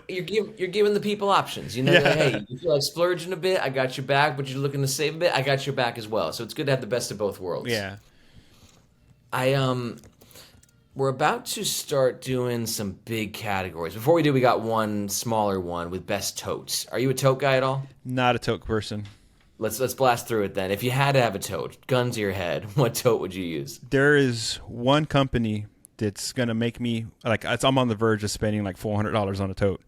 You're giving the people options. You know, like, Yeah. hey, you feel like splurging a bit, I got your back, but you're looking to save a bit, I got your back as well. So it's good to have the best of both worlds. Yeah. I We're about to start doing some big categories. Before we do, we got one smaller one with best totes. Are you a tote guy at all? Not a tote person. Let's blast through it then. If you had to have a tote, gun to your head, what tote would you use? There is one company that's gonna make me like I'm on the verge of spending like $400 on a tote,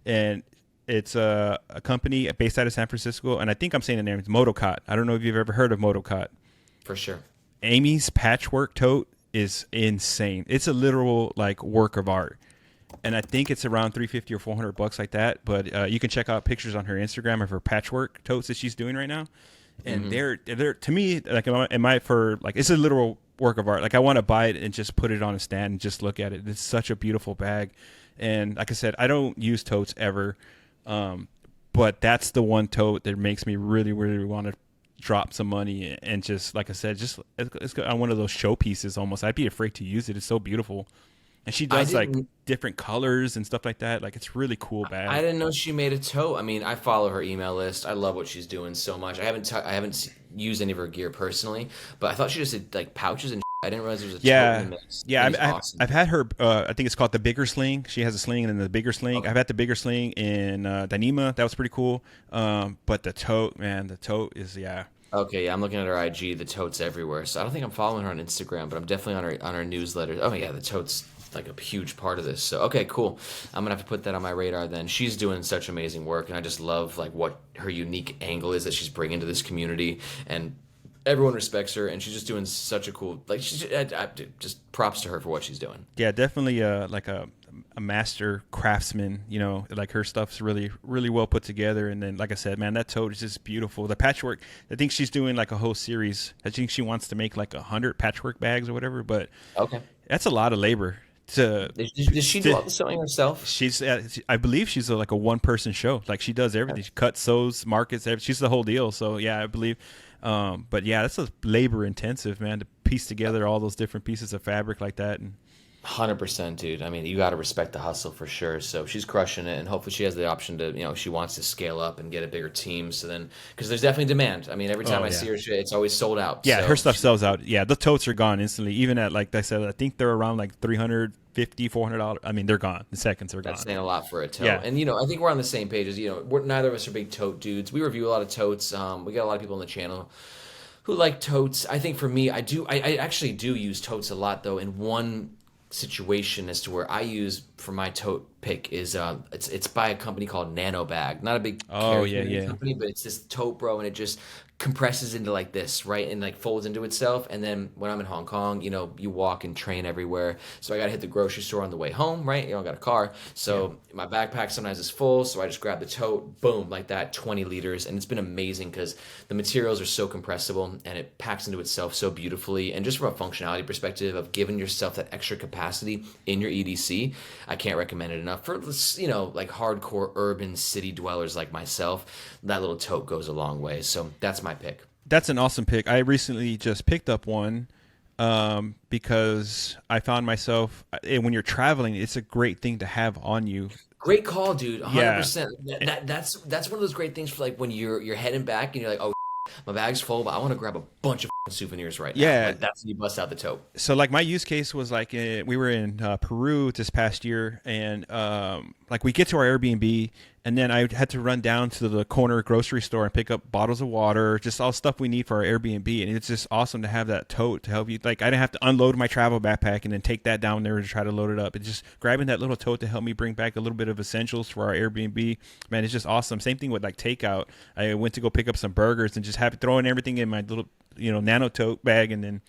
and it's a company based out of San Francisco, and I think I'm saying the name. It's Motocot. I don't know if you've ever heard of Motocot. For sure. Amy's patchwork tote is insane. It's a literal like work of art, and I think it's around $350 or $400 like that. But you can check out pictures on her Instagram of her patchwork totes that she's doing right now, and they're to me like for like it's a literal work of art. Like I want to buy it and just put it on a stand and just look at it. It's such a beautiful bag, and like I said, I don't use totes ever, but that's the one tote that makes me really really want to drop some money and just like I said, just it's on one of those showpieces almost. I'd be afraid to use it. It's so beautiful. And she I does like didn't different colors and stuff like that. Like it's really cool bag. I didn't know she made a tote. I mean, I follow her email list. I love what she's doing so much. I haven't used any of her gear personally, but I thought she just did like pouches and I didn't realize there was a tote Yeah. in the mix. Yeah, That is awesome. I've had her. I think it's called the bigger sling. She has a sling and then the bigger sling. Okay. I've had the bigger sling in Dyneema. That was pretty cool. But the tote, man, the tote is Okay, yeah, I'm looking at her IG. The tote's everywhere. So I don't think I'm following her on Instagram, but I'm definitely on her newsletter. Oh yeah, the tote's like a huge part of this. So okay, cool. I'm gonna have to put that on my radar then. She's doing such amazing work, and I just love like what her unique angle is that she's bringing to this community, and everyone respects her, and she's just doing such a cool like. Just props to her for what she's doing. Yeah, definitely like a master craftsman. You know, like her stuff's really really well put together. And then like I said, man, that tote is just beautiful. The patchwork. I think she's doing like a whole series. I think she wants to make like 100 patchwork bags or whatever. But Okay. that's a lot of labor. Does she do all the sewing herself? She's I believe she's like a one person show. Like she does everything. She cuts, sews, markets. She's the whole deal. So yeah, I believe. But yeah, that's a labor intensive, man, to piece together all those different pieces of fabric like that. And 100%, dude. I mean, you got to respect the hustle for sure. So she's crushing it, and hopefully she has the option to, if she wants to scale up and get a bigger team. So then, because there's definitely demand. I mean, every time I see her, it's always sold out. Yeah, so her stuff sells out. Yeah, the totes are gone instantly. Even at like I said, I think they're around like $350, $400. I mean, they're gone. The seconds are gone. That's saying a lot for a tote. Yeah. And I think we're on the same page as neither of us are big tote dudes. We review a lot of totes. We got a lot of people on the channel who like totes. I think for me, I actually do use totes a lot though. In one situation as to where I use for my tote pick is it's by a company called Nano Bag. Not a big carry company, but it's this tote, bro, and it just compresses into like this, right? And like folds into itself. And then when I'm in Hong Kong, you walk and train everywhere. So I got to hit the grocery store on the way home, right? I got a car. So my backpack sometimes is full. So I just grab the tote, boom, like that, 20 liters. And it's been amazing because the materials are so compressible and it packs into itself so beautifully. And just from a functionality perspective of giving yourself that extra capacity in your EDC, I can't recommend it enough. For, like hardcore urban city dwellers like myself, that little tote goes a long way. So that's my pick. That's an awesome pick. I recently just picked up one because I found myself when you're traveling, it's a great thing to have on you. Great call, dude. 100%. That's one of those great things for like when you're heading back and you're like, oh, my bag's full, but I want to grab a bunch of souvenirs right now. Yeah. Like that's when you bust out the tote. So like my use case was like we were in Peru this past year, and like we get to our Airbnb And then I had to run down to the corner grocery store and pick up bottles of water, just all stuff we need for our Airbnb. And it's just awesome to have that tote to help you. Like, I didn't have to unload my travel backpack and then take that down there to try to load it up. It's just grabbing that little tote to help me bring back a little bit of essentials for our Airbnb. Man, it's just awesome. Same thing with like takeout. I went to go pick up some burgers and just throwing everything in my little, nano tote bag and then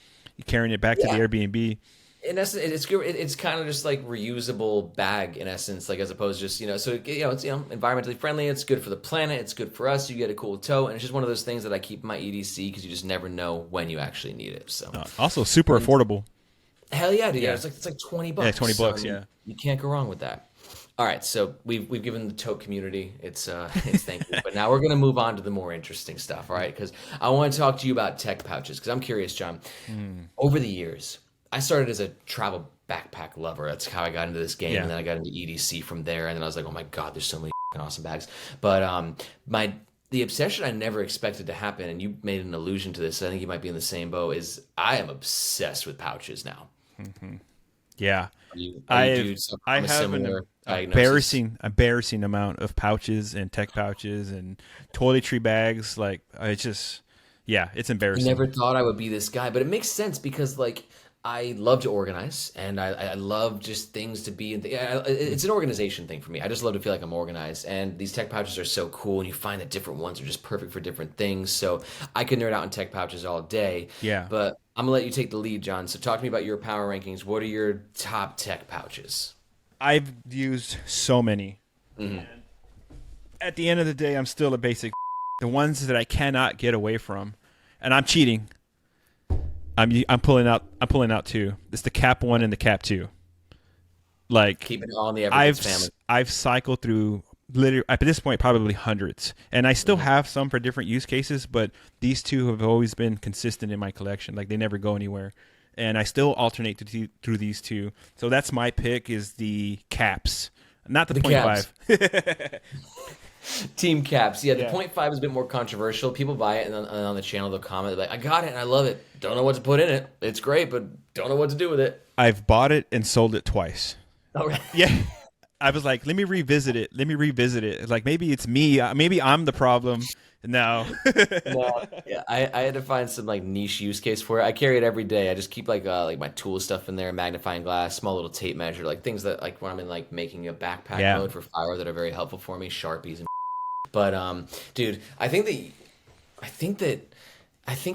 carrying it back to the Airbnb. In essence, it's good. It's kind of just like reusable bag in essence, like as opposed to just so it's environmentally friendly. It's good for the planet. It's good for us. You get a cool tote, and it's just one of those things that I keep in my EDC because you just never know when you actually need it. So also super affordable. Hell yeah, dude! Yeah, it's like $20. Yeah, $20. Yeah, you can't go wrong with that. All right, so we've given the tote community it's thank you, but now we're gonna move on to the more interesting stuff. All right, because I want to talk to you about tech pouches because I'm curious, John. Over the years, I started as a travel backpack lover. That's how I got into this game, and then I got into EDC from there. And then I was like, oh my god, there's so many awesome bags. But the obsession I never expected to happen, and you made an allusion to this. So I think you might be in the same boat. Is I am obsessed with pouches now. Yeah, I have an embarrassing amount of pouches and tech pouches and toiletry bags. Like it's embarrassing. I never thought I would be this guy, but it makes sense because like I love to organize and I love just things to be. It's an organization thing for me. I just love to feel like I'm organized, and these tech pouches are so cool. And you find that different ones are just perfect for different things. So I could nerd out in tech pouches all day. Yeah, but I'm gonna let you take the lead, John. So talk to me about your power rankings. What are your top tech pouches? I've used so many. Mm-hmm. At the end of the day, I'm still a basic. The ones that I cannot get away from, and I'm cheating. I'm pulling out two. It's the Cap 1 and the Cap 2. Like keeping it all in the Evergoods family. I've cycled through literally at this point probably hundreds, and I still have some for different use cases. But these two have always been consistent in my collection. Like they never go anywhere, and I still alternate through these two. So that's my pick is the Caps, not the 0.5. Team Caps. Yeah, the 0.5 is a bit more controversial. People buy it, and on the channel they'll comment, they're like, I got it, and I love it. Don't know what to put in it. It's great, but don't know what to do with it. I've bought it and sold it twice. Oh, right. Yeah. I was like, let me revisit it. Like, maybe it's me. Maybe I'm the problem. No. Yeah, I had to find some like niche use case for it. I carry it every day. I just keep like my tool stuff in there, magnifying glass, small little tape measure, like things that like when I'm in like making a backpack mode for fire that are very helpful for me, Sharpies and but dude, I think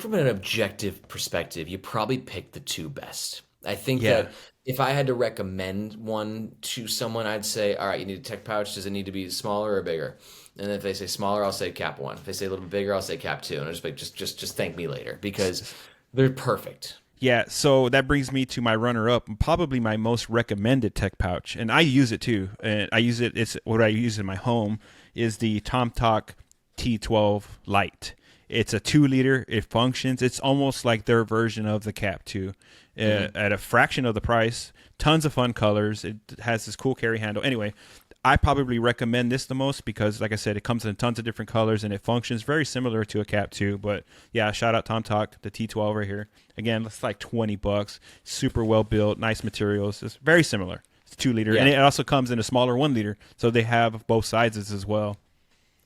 from an objective perspective, you probably picked the two best. I think that if I had to recommend one to someone, I'd say, all right, you need a tech pouch. Does it need to be smaller or bigger? And if they say smaller, I'll say Cap 1. If they say a little bit bigger, I'll say Cap 2. And I'll just like, just thank me later because they're perfect. Yeah, so that brings me to my runner-up, probably my most recommended tech pouch, and I use it too. And I use it. It's what I use in my home is the TomTalk T12 Lite. It's a 2-liter. It functions. It's almost like their version of the Cap 2 at a fraction of the price. Tons of fun colors. It has this cool carry handle. Anyway, I probably recommend this the most because, like I said, it comes in tons of different colors and it functions very similar to a Cap 2. But yeah, shout out TomTalk, the T12 right here. Again, it's like $20. Super well built, nice materials. It's very similar. It's 2-liter, and it also comes in a smaller 1-liter, so they have both sizes as well.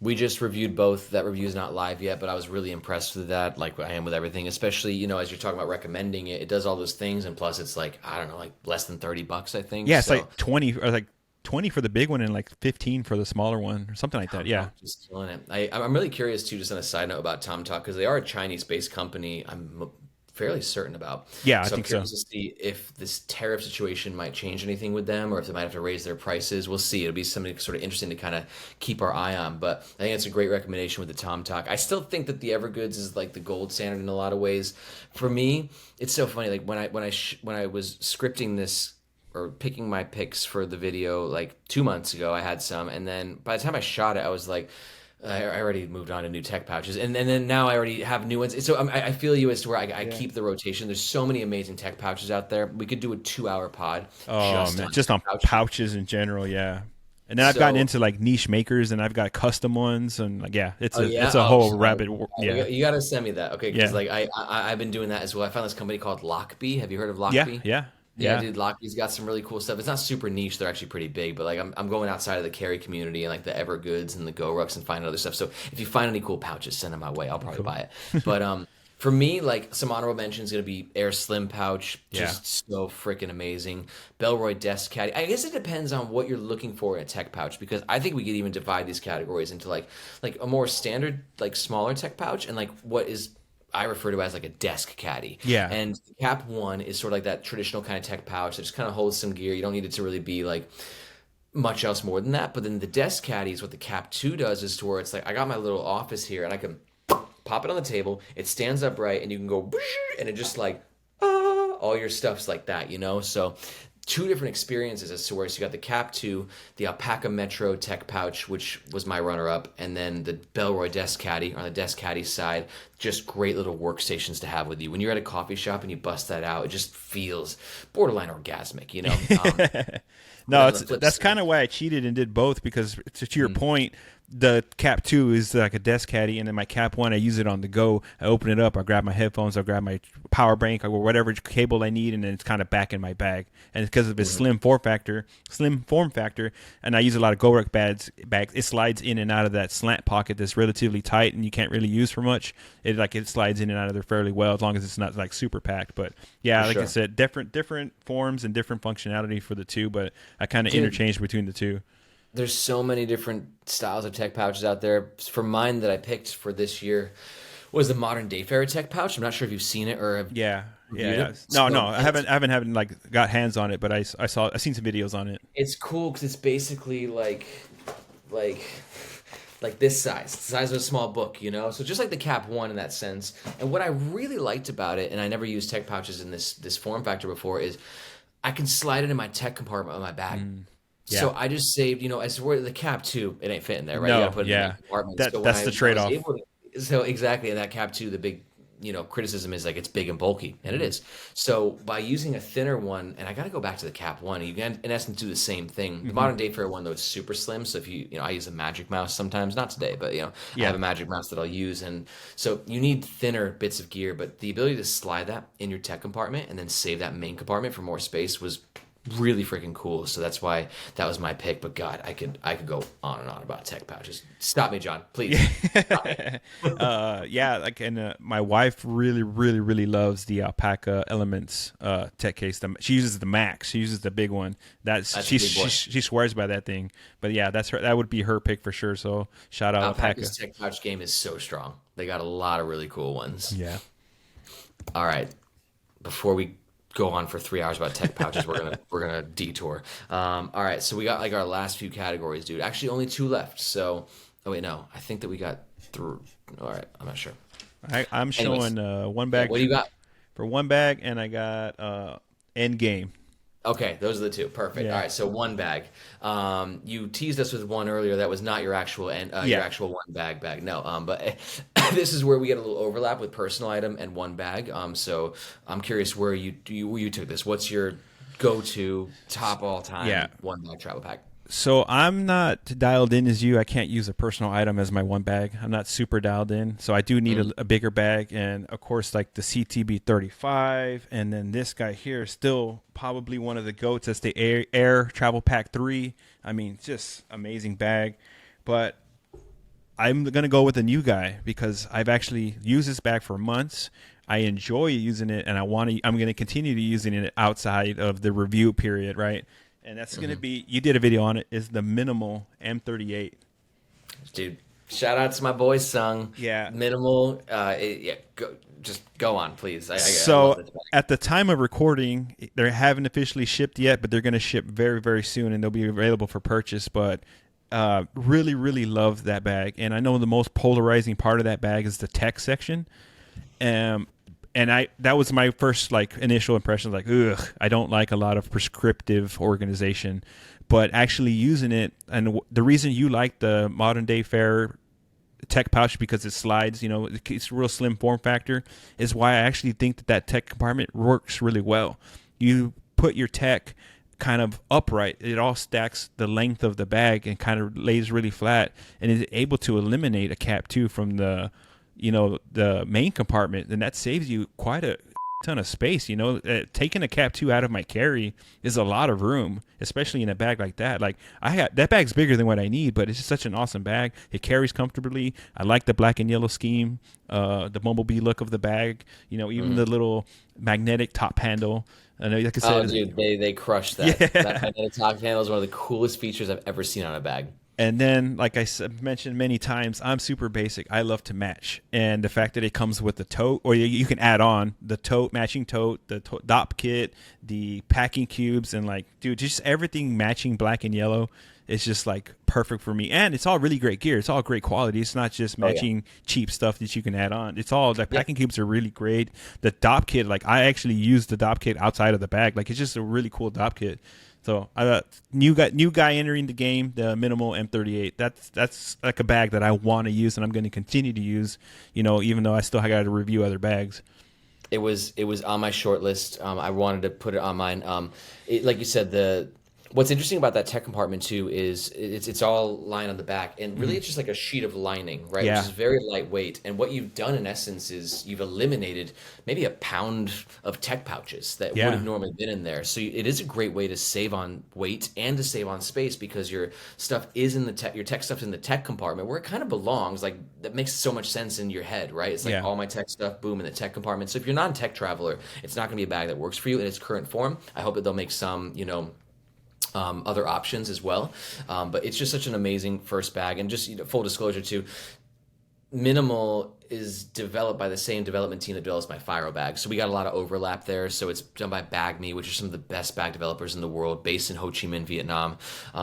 We just reviewed both. That review is not live yet, but I was really impressed with that, like I am with everything, especially, as you're talking about recommending it. It does all those things, and plus it's like, I don't know, like less than $30, I think. Yeah, it's like 20 or like 20 for the big one and like 15 for the smaller one or something like that. Yeah. Just killing it. I'm really curious too, just on a side note about TomTalk, because they are a Chinese-based company. I'm fairly certain about. Yeah, I think so. I'm curious to see if this tariff situation might change anything with them, or if they might have to raise their prices. We'll see. It'll be something sort of interesting to kind of keep our eye on. But I think it's a great recommendation with the TomTalk. I still think that the Evergoods is like the gold standard in a lot of ways. For me, it's so funny. Like when I was scripting this or picking my picks for the video like 2 months ago, I had some, and then by the time I shot it, I was like, I already moved on to new tech pouches, and then now I already have new ones. So I feel you as to where I keep the rotation. There's so many amazing tech pouches out there. We could do a 2-hour pod. Just on pouches in general, yeah. And then I've gotten into like niche makers, and I've got custom ones, and like it's a whole rabbit. Yeah, you gotta send me that, okay? Because like I've been doing that as well. I found this company called Lockbee. Have you heard of Lockbee? Yeah. Yeah, dude, Lockheed's got some really cool stuff. It's not super niche; they're actually pretty big. But like, I'm going outside of the carry community and like the Evergoods and the GoRucks and finding other stuff. So if you find any cool pouches, send them my way. I'll probably buy it. But for me, like some honorable mentions gonna be Air Slim pouch, just so freaking amazing. Bellroy Desk Caddy. I guess it depends on what you're looking for in a tech pouch because I think we could even divide these categories into like a more standard, like smaller tech pouch and like what is I refer to as like a desk caddy. Yeah. And Cap 1 is sort of like that traditional kind of tech pouch that just kind of holds some gear. You don't need it to really be like much else more than that. But then the desk caddy is what the Cap 2 does is to where it's like I got my little office here and I can pop it on the table. It stands upright and you can go and it just like all your stuff's like that, you know? So two different experiences as to where so you got the Cap 2, the Alpaca Metro Tech Pouch, which was my runner-up, and then the Bellroy Desk Caddy on the Desk Caddy side. Just great little workstations to have with you. When you're at a coffee shop and you bust that out, it just feels borderline orgasmic, you know? No, that's kind of why I cheated and did both because to your point, the Cap 2 is like a desk caddy, and then my Cap 1, I use it on the go. I open it up, I grab my headphones, I grab my power bank, or whatever cable I need, and then it's kind of back in my bag. And it's because of its slim form factor, and I use a lot of GoRuck bags. It slides in and out of that slant pocket that's relatively tight, and you can't really use for much. It slides in and out of there fairly well, as long as it's not like super packed. But yeah, I said, different forms and different functionality for the two, but I kind of interchange between the two. There's so many different styles of tech pouches out there. For mine that I picked for this year was the Modern Dayfarer Tech Pouch. I'm not sure if you've seen it or have yeah. it. No, I haven't like got hands on it, but I've seen some videos on it. It's cool because it's basically like this size, the size of a small book, you know? So just like the Cap 1 in that sense. And what I really liked about it, and I never used tech pouches in this form factor before, is I can slide it in my tech compartment of my bag. Yeah. So I just saved, you know, as for the Cap 2, it ain't fitting there, right? No, you gotta put it in the compartment. That's the trade-off. So exactly, in that Cap 2, the big, you know, criticism is like it's big and bulky, and it is. So by using a thinner one, and I got to go back to the Cap 1, you can in essence do the same thing. The Modern Dayfarer one though is super slim, so if you know, I use a Magic Mouse sometimes, not today, but you know, I have a Magic Mouse that I'll use, and so you need thinner bits of gear, but the ability to slide that in your tech compartment and then save that main compartment for more space was really freaking cool. So that's why that was my pick. But God, I could go on and on about tech pouches. Stop me, John, please. My wife really loves the Alpaca Elements tech case. She uses the Max. She uses the big one. She swears by that thing. But yeah, that would be her pick for sure. So shout out Alpaca's Alpaca. tech pouch game is so strong. They got a lot of really cool ones. Yeah. All right. Before we go on for 3 hours about tech pouches, we're gonna detour. All right, so we got like our last few categories, dude. Actually, only 2 left. So, I think that we got through. All right, I'm not sure. I'm showing one bag. What do you got for one bag? And I got Endgame. Okay, those are the 2. Perfect. Yeah. All right, so one bag. You teased us with one earlier that was not your actual your actual one bag. No, but this is where we get a little overlap with personal item and one bag. So I'm curious where you took this. What's your go-to top all-time one bag travel pack? So I'm not dialed in as you. I can't use a personal item as my one bag. I'm not super dialed in. So I do need a bigger bag. And, of course, like the CTB35. And then this guy here is still probably one of the GOATs. That's the Air Travel Pack 3. I mean, just amazing bag. But I'm going to go with a new guy because I've actually used this bag for months. I enjoy using it, and I'm going to continue to using it outside of the review period, right? And that's going to be, you did a video on it, is the Minimal M38. Dude, shout out to my boy Sung. Yeah. Minimal, go on, please. So at the time of recording, they haven't officially shipped yet, but they're going to ship very, very soon, and they'll be available for purchase. But really love that bag. And I know the most polarizing part of that bag is the tech section. And that was my first like initial impression, like, ugh, I don't like a lot of prescriptive organization. But actually using it, and the reason you like the Modern Dayfarer tech pouch because it slides, you know, it's a real slim form factor, is why I actually think that tech compartment works really well. You put your tech kind of upright, it all stacks the length of the bag and kind of lays really flat, and is able to eliminate a Cap 2 from the main compartment, and that saves you quite a ton of space. You know, taking a Cap 2 out of my carry is a lot of room, especially in a bag like that. Like that bag's bigger than what I need, but it's just such an awesome bag. It carries comfortably. I like the black and yellow scheme, the bumblebee look of the bag. You know, even the little magnetic top handle. I know, like I said, dude, they crushed that. Yeah. That magnetic top handle is one of the coolest features I've ever seen on a bag. And then, like I mentioned many times, I'm super basic. I love to match. And the fact that it comes with the tote, or you can add on the tote, matching tote, the DOP kit, the packing cubes, and like, dude, just everything matching black and yellow is just like perfect for me. And it's all really great gear. It's all great quality. It's not just matching cheap stuff that you can add on. It's all, the packing cubes are really great. The DOP kit, like I actually use the DOP kit outside of the bag. Like it's just a really cool DOP kit. So new guy entering the game, the minimal M38. That's like a bag that I want to use, and I'm going to continue to use. You know, even though I still got to review other bags. It was on my short list. I wanted to put it on mine. Like you said, what's interesting about that tech compartment too is it's all lined on the back, and really it's just like a sheet of lining, right? Yeah. Which is very lightweight. And what you've done in essence is you've eliminated maybe a pound of tech pouches that would have normally been in there. So it is a great way to save on weight and to save on space, because your stuff is in your tech stuff's in the tech compartment where it kind of belongs. Like that makes so much sense in your head, right? It's like all my tech stuff, boom, in the tech compartment. So if you're not a tech traveler, it's not going to be a bag that works for you in its current form. I hope that they'll make some, other options as well. But it's just such an amazing first bag. And just full disclosure too, Minimal is developed by the same development team that develops my Firo bag. So we got a lot of overlap there. So it's done by BagMe, which are some of the best bag developers in the world, based in Ho Chi Minh, Vietnam.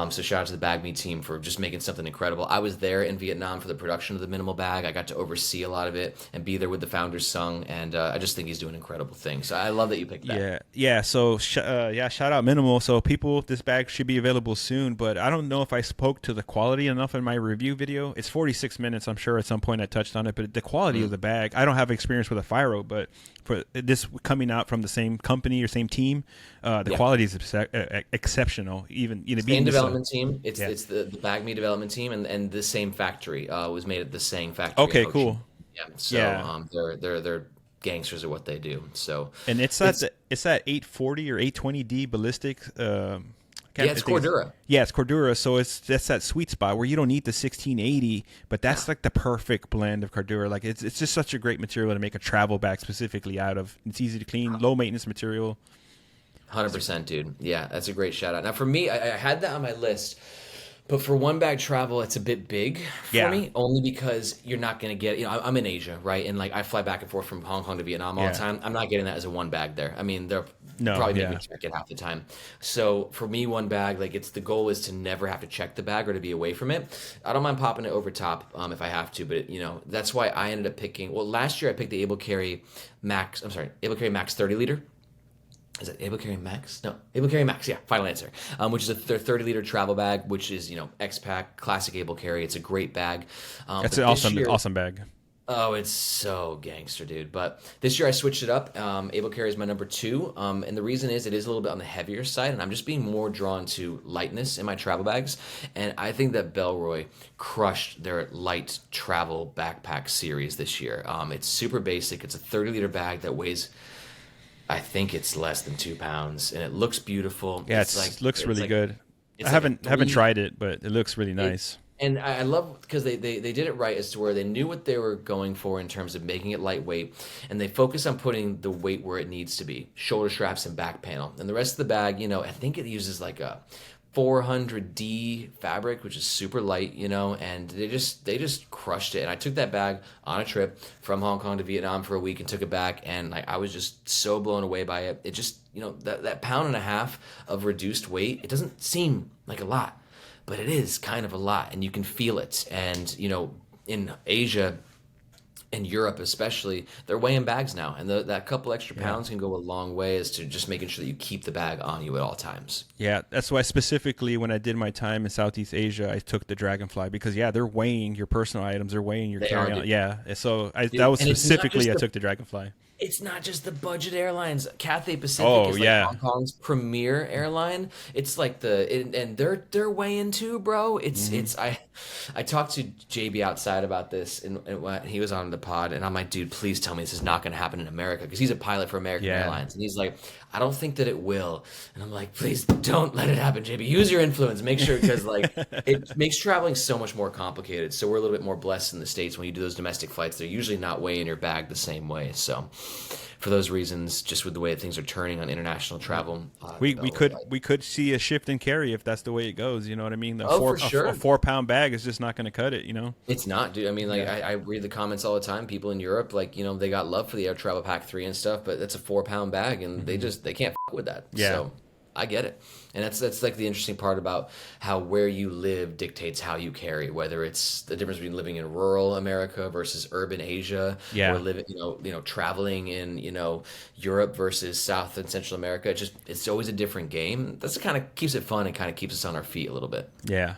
So shout out to the BagMe team for just making something incredible. I was there in Vietnam for the production of the Minimal bag. I got to oversee a lot of it and be there with the founder, Sung. And I just think he's doing incredible things. So I love that you picked that. Yeah. So shout out Minimal. So people, this bag should be available soon, but I don't know if I spoke to the quality enough in my review video. It's 46 minutes. I'm sure at some point I touched on it, but the quality of the bag, I don't have experience with a Firo, but for this coming out from the same company or same team, the quality is exceptional. Even same development team. It's the BagMe development team, and the same factory was made at the same factory. Okay, cool. Yeah. So they're gangsters at what they do. So and it's that 840 or 820D ballistic. It's Cordura. Yeah, it's Cordura. So that's that sweet spot where you don't need the 1680, but that's like the perfect blend of Cordura. Like it's just such a great material to make a travel bag specifically out of. It's easy to clean, low maintenance material. 100%, dude. Yeah, that's a great shout out. Now for me, I had that on my list. But for one bag travel, it's a bit big for me, only because you're not going to get, I'm in Asia, right? And like I fly back and forth from Hong Kong to Vietnam all the time. I'm not getting that as a one bag there. I mean, they're probably make me check it half the time. So for me, one bag, like the goal is to never have to check the bag or to be away from it. I don't mind popping it over top if I have to, but that's why I ended up picking, last year I picked the Able Carry Max 30 liter. Is it Able Carry Max? No, Able Carry Max. Yeah, final answer. Which is their 30-liter travel bag, which is X-Pack classic Able Carry. It's a great bag. That's an awesome bag. Oh, it's so gangster, dude. But this year I switched it up. Able Carry is my number 2, and the reason is it is a little bit on the heavier side, and I'm just being more drawn to lightness in my travel bags. And I think that Bellroy crushed their light travel backpack series this year. It's super basic. It's a 30-liter bag that weighs, I think it's less than 2 pounds, and it looks beautiful. Yeah, it looks really good. I haven't tried it, but it looks really nice. And I love because they did it right as to where they knew what they were going for in terms of making it lightweight, and they focus on putting the weight where it needs to be, shoulder straps and back panel. And the rest of the bag, I think it uses like a 400D fabric, which is super light, and they just crushed it. And I took that bag on a trip from Hong Kong to Vietnam for a week and took it back, and I was just so blown away by it. It just, that pound and a half of reduced weight, it doesn't seem like a lot, but it is kind of a lot, and you can feel it. And, in Asia and Europe especially, they're weighing bags now, and that couple extra pounds can go a long way as to just making sure that you keep the bag on you at all times. Yeah, that's why specifically when I did my time in Southeast Asia, I took the Dragonfly, because they're weighing your personal items, they're weighing your carry-on. Yeah, so that was specifically I took the Dragonfly. It's not just the budget airlines. Cathay Pacific is like Hong Kong's premier airline. It's like and they're weighing too, bro. I talked to JB outside about this, and when he was on the pod, and I'm like, dude, please tell me this is not going to happen in America, because he's a pilot for American Airlines, and he's like, I don't think that it will. And I'm like, please don't let it happen, JB. Use your influence. Make sure, because like it makes traveling so much more complicated. So we're a little bit more blessed in the States. When you do those domestic flights, they're usually not weighing your bag the same way. So for those reasons, just with the way that things are turning on international travel, we could see a shift in carry if that's the way it goes. You know what I mean? For sure. A 4-pound bag is just not going to cut it. You know, it's not, dude. I mean, like I read the comments all the time. People in Europe, like, you know, they got love for the Air Travel Pack 3 and stuff, but that's a 4-pound bag, and they can't f with that. Yeah. So I get it. And that's like the interesting part about how where you live dictates how you carry, whether it's the difference between living in rural America versus urban Asia, or living, traveling in, Europe versus South and Central America. It's always a different game. That's kind of keeps it fun and kind of keeps us on our feet a little bit. Yeah.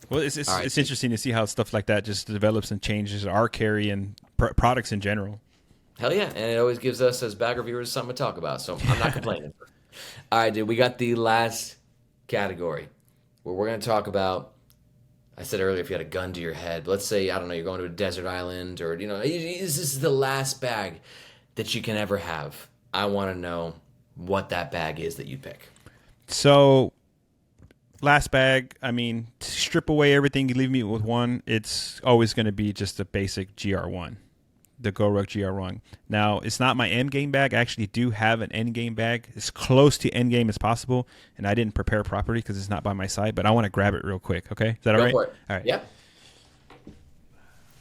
Well, it's interesting to see how stuff like that just develops and changes our carry and products in general. Hell yeah. And it always gives us as bag reviewers something to talk about. So I'm not complaining. All right, dude, we got the last category where we're going to talk about, I said earlier, if you had a gun to your head, let's say, I don't know, you're going to a desert island, or, this is the last bag that you can ever have. I want to know what that bag is that you pick. So, last bag, I mean, strip away everything, you leave me with one, it's always going to be just a basic GR1. The GoRuck GR1. Now, it's not my Endgame bag. I actually do have an Endgame bag. As close to Endgame as possible, and I didn't prepare properly because it's not by my side, but I want to grab it real quick, okay? Is that all right? Go for it. All right. Yeah.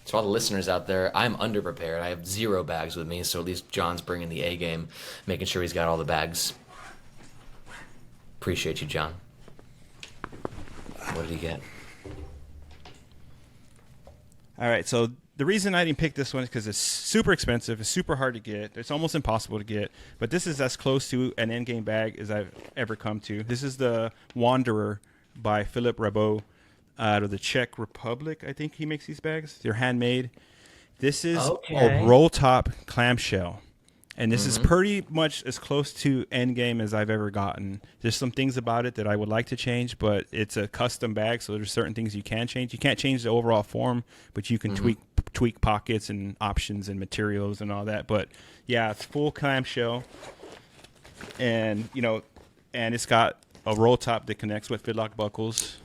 So all the listeners out there, I'm underprepared. I have 0 bags with me, so at least John's bringing the A game, making sure he's got all the bags. Appreciate you, John. What did he get? All right, so the reason I didn't pick this one is because it's super expensive. It's super hard to get. It's almost impossible to get. But this is as close to an Endgame bag as I've ever come to. This is the Wanderer by Philip Rabot out of the Czech Republic. I think he makes these bags. They're handmade. This is a roll top clamshell. And this is pretty much as close to Endgame as I've ever gotten. There's some things about it that I would like to change, but it's a custom bag, so there's certain things you can change. You can't change the overall form, but you can tweak pockets and options and materials and all that. But yeah, it's full clamshell, and and it's got a roll top that connects with fidlock buckles.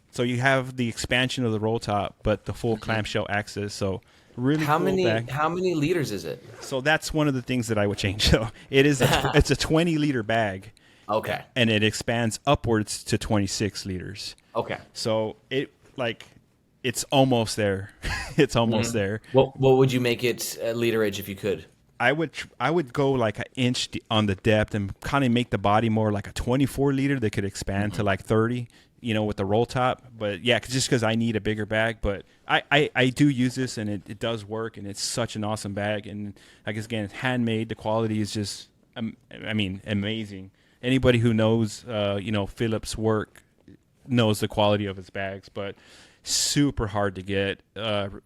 So you have the expansion of the roll top, but the full clamshell access. So really how cool many bag. How many liters is it? So that's one of the things that I would change. So it's a 20-liter bag. Okay. And it expands upwards to 26 liters. Okay. So it's almost there. It's almost there. What would you make it literage if you could? I would go like an inch on the depth and kind of make the body more like a 24 liter that could expand to like 30. With the roll top. But yeah, just because I need a bigger bag. But I do use this, and it does work, and it's such an awesome bag. And I guess, again, it's handmade. The quality is just, amazing. Anybody who knows, Philip's work knows the quality of his bags. But super hard to get,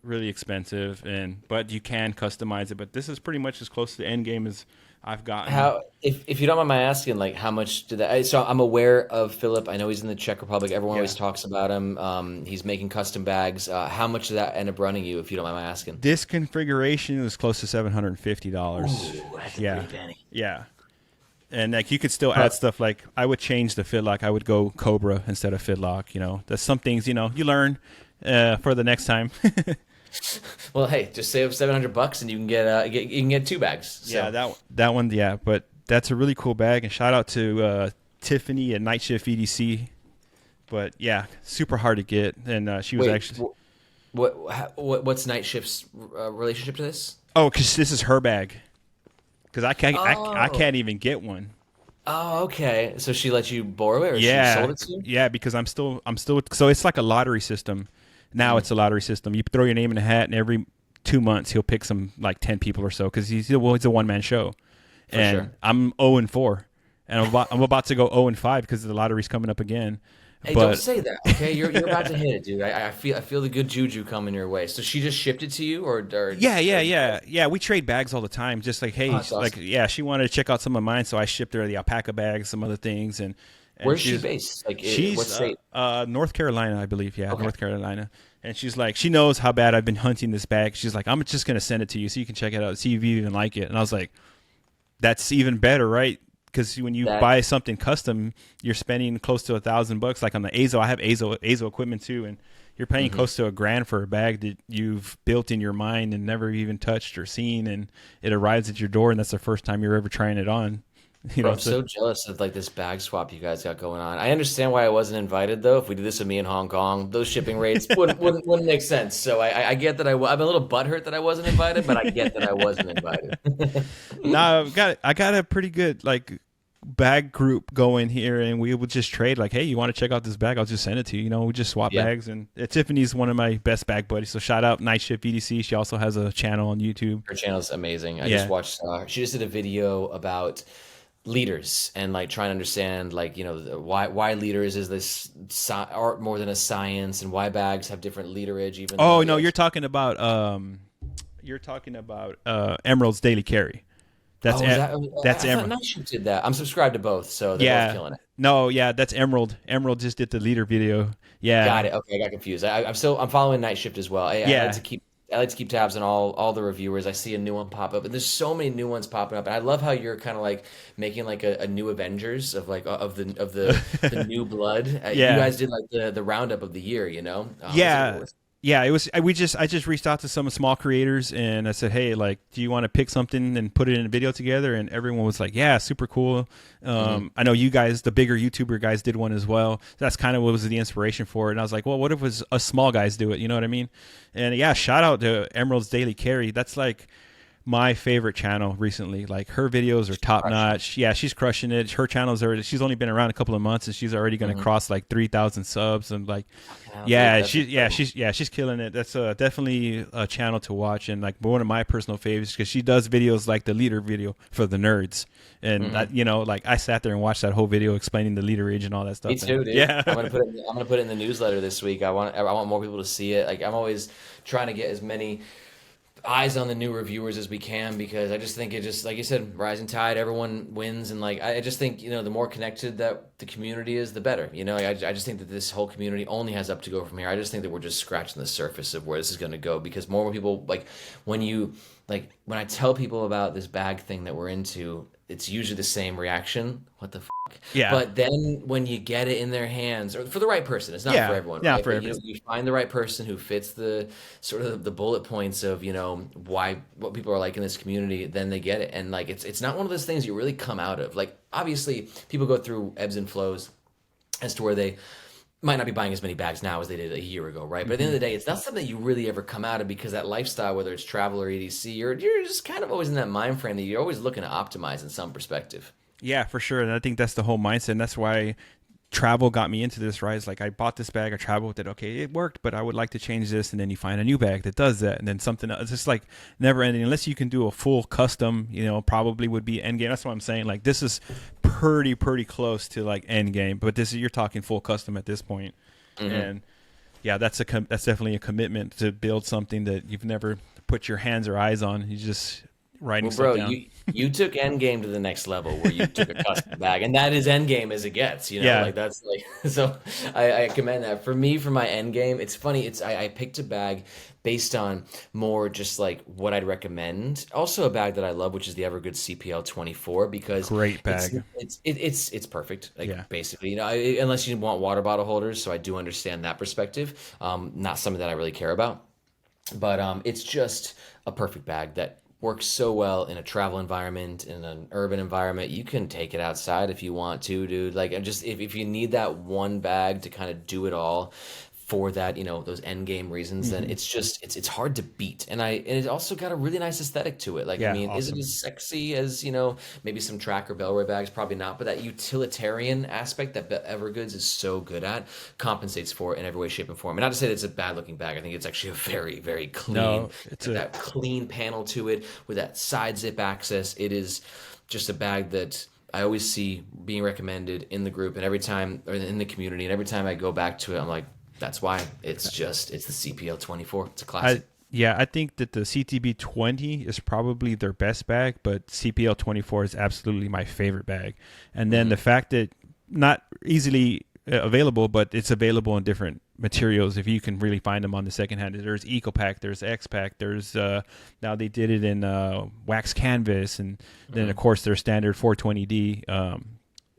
really expensive, but you can customize it. But this is pretty much as close to the Endgame as I've gotten. How, if you don't mind my asking, like, how much did that? So I'm aware of Philip. I know he's in the Czech Republic. Everyone always talks about him. He's making custom bags. How much did that end up running you, if you don't mind my asking? This configuration was close to $750. Ooh, that's a pretty penny. Yeah. And like you could still add stuff like I would change the fidlock. I would go Cobra instead of fidlock. There's some things you learn for the next time. Well, hey, just save $700 and you can get 2 bags. So. Yeah, that one. Yeah, but that's a really cool bag. And shout out to Tiffany at Night Shift EDC. But yeah, super hard to get. And she was actually. What's Night Shift's relationship to this? Oh, because this is her bag. Because I can't even get one. Oh, okay. So she let you borrow it, or she sold it to you? Yeah, because I'm still. So it's like a lottery system. Now it's a lottery system. You throw your name in a hat, and every 2 months he'll pick some like 10 people or so because he's a one-man show. And I'm 0-4, and I'm about to go 0-5 because the lottery's coming up again. Hey, don't But say that, okay? You're about to hit it, dude. I feel the good juju coming your way. So she just shipped it to you, yeah. We trade bags all the time. Just like, oh, hey, that's awesome. she wanted to check out some of mine, so I shipped her the alpaca bags, some other things, and Where's she based? Like, what she's state? North Carolina, I believe. Yeah, Okay. North Carolina. And she's like, she knows how bad I've been hunting this bag. She's like, I'm just gonna send it to you so you can check it out, see if you even like it. And I was like, that's even better, right? Because when you That buy something custom, you're spending close to $1,000. Like on the Azo, I have Azo equipment too, and you're paying mhm. close to $1,000 for a bag that you've built in your mind and never even touched or seen, and it arrives at your door, and that's the first time you're ever trying it on. You Bro, know, I'm so jealous of like this bag swap you guys got going on. I understand why I wasn't invited though. If we did this with me in Hong Kong, those shipping rates wouldn't make sense. So I get that I'm a little butthurt that I wasn't invited, but I get that I wasn't invited. now I got a pretty good like bag group going here, and we would just trade. Like, hey, you want to check out this bag? I'll just send it to you. You know, we just swap Yeah, bags. And Tiffany's one of my best bag buddies. So shout out Night Shift BDC. She also has a channel on YouTube. her channel's amazing. I just Yeah. watched. She just did a video about leaders and like trying to understand like why leaders is this art more than a science, and why bags have different leaderage even though Oh no, you're talking about Emerald's Daily Carry. That's oh, is that that's I thought Emerald. Night Shift did that. I'm subscribed to both, so they're both Yeah. killing it. No, yeah, that's Emerald. Emerald just did the leader video. Got Yeah. it. Okay, I got confused. I'm following Night Shift as well. Yeah. I like to keep tabs on all the reviewers. I see a new one pop up, and there's so many new ones popping up. And I love how you're kind of like making like a new Avengers of like of the new blood. You Yeah. guys did like the roundup of the year, you know? Yeah. Yeah, it was. I just reached out to some small creators and I said, hey, like, do you want to pick something and put it in a video together? And everyone was like, yeah, super cool. Mhm. I know you guys, the bigger YouTuber guys, did one as well. That's kind of what was the inspiration for it. And I was like, well, what if it was us small guys do it? You know what I mean? And yeah, shout out to Emerald's Daily Carry. That's like my favorite channel recently. Like her videos are top notch. Yeah, she's crushing it. Her channel's already, she's only been around a couple of months and she's already going to cross like 3,000 subs and like Dude, that's incredible. she's killing it. That's definitely a channel to watch and like one of my personal favorites because she does videos like the leader video for the nerds. And Mhm. like I sat there and watched that whole video explaining the leaderage and all that stuff. Me And too, dude. yeah. I'm gonna put it in the newsletter this week. I want more people to see it. Like I'm always trying to get as many eyes on the new reviewers as we can because I just think it just like you said, rising tide, everyone wins, and like I just think the more connected that the community is, the better. I just think that this whole community only has up to go from here. I just think that we're just scratching the surface of where this is going to go because more and more people when you when I tell people about this bag thing that we're into, it's usually the same reaction. What the fuck? Yeah. But then when you get it in their hands, or for the right person, it's not for Yeah. everyone, Yeah. right? For But everyone. you find the right person who fits the sort of the bullet points of why what people are like in this community, then they get it. And like it's not one of those things you really come out of. Like obviously people go through ebbs and flows as to where they might not be buying as many bags now as they did a year ago, right? But at the end of the day, it's not something that you really ever come out of because that lifestyle, whether it's travel or EDC, you're just kind of always in that mind frame that you're always looking to optimize in some perspective. Yeah, for sure. And I think that's the whole mindset. And that's why travel got me into this, right? It's like I bought this bag, I traveled with it. Okay, it worked, but I would like to change this. And then you find a new bag that does that. And then something else. It's just like never ending. Unless you can do a full custom, probably would be Endgame. That's what I'm saying. Like this is pretty close to like Endgame. But you're talking full custom at this point. And yeah, that's definitely a commitment to build something that you've never put your hands or eyes on. You just writing Well, stuff bro, down. you took Endgame to the next level where you took a custom bag, and that is Endgame as it gets. Yeah. Like that's like so. I commend that. For me, for my Endgame, it's funny. I picked a bag based on more just like what I'd recommend. Also, a bag that I love, which is the Evergood CPL 24, because Great bag. it's perfect. Like Yeah. basically, unless you want water bottle holders. So I do understand that perspective. Not something that I really care about. But it's just a perfect bag that works so well in a travel environment, in an urban environment. You can take it outside if you want to, dude. Like, and just if you need that one bag to kind of do it all for that, those end game reasons, then it's just it's hard to beat. And it's also got a really nice aesthetic to it. Like, I Yeah, mean, is it awesome. as sexy as, maybe some Track or Bellroy bags? Probably not. But that utilitarian aspect that Evergoods is so good at compensates for it in every way, shape, and form. And not to say that it's a bad looking bag. I think it's actually a very, very clean, No, it's that clean panel to it with that side zip access. It is just a bag that I always see being recommended in the group and every time, or in the community, and every time I go back to it, I'm like, that's why. It's the CPL24. It's a classic. I think that the CTB 20 is probably their best bag, but CPL 24 is absolutely my favorite bag. And then the fact that not easily available, but it's available in different materials if you can really find them on the second hand. There's EcoPack, there's X-Pack, there's now they did it in wax canvas, and then of course their standard 420D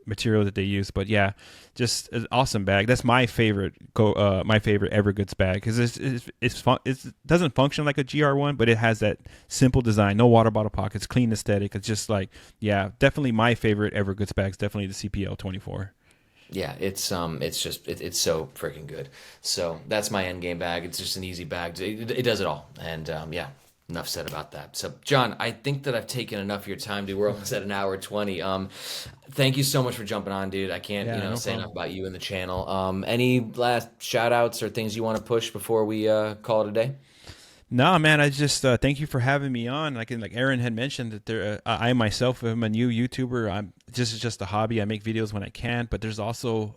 material that they use. But yeah, just an awesome bag. That's my favorite my favorite Evergoods bag, because it's fun. It doesn't function like a GR1, but it has that simple design, no water bottle pockets, clean aesthetic. It's just like, yeah, definitely my favorite Evergoods bag is definitely the CPL 24. Yeah, it's so freaking good. So that's my Endgame bag. It's just an easy bag. It does it all. And yeah, enough said about that. So John, I think that I've taken enough of your time, dude. We're almost at an hour 20. Thank you so much for jumping on, dude. I can't No say problem. enough about you and the channel. Any last shout outs or things you want to push before we call it a day? No, man, I just thank you for having me on. Like Aaron had mentioned that I myself am a new YouTuber. It's just a hobby. I make videos when I can, but there's also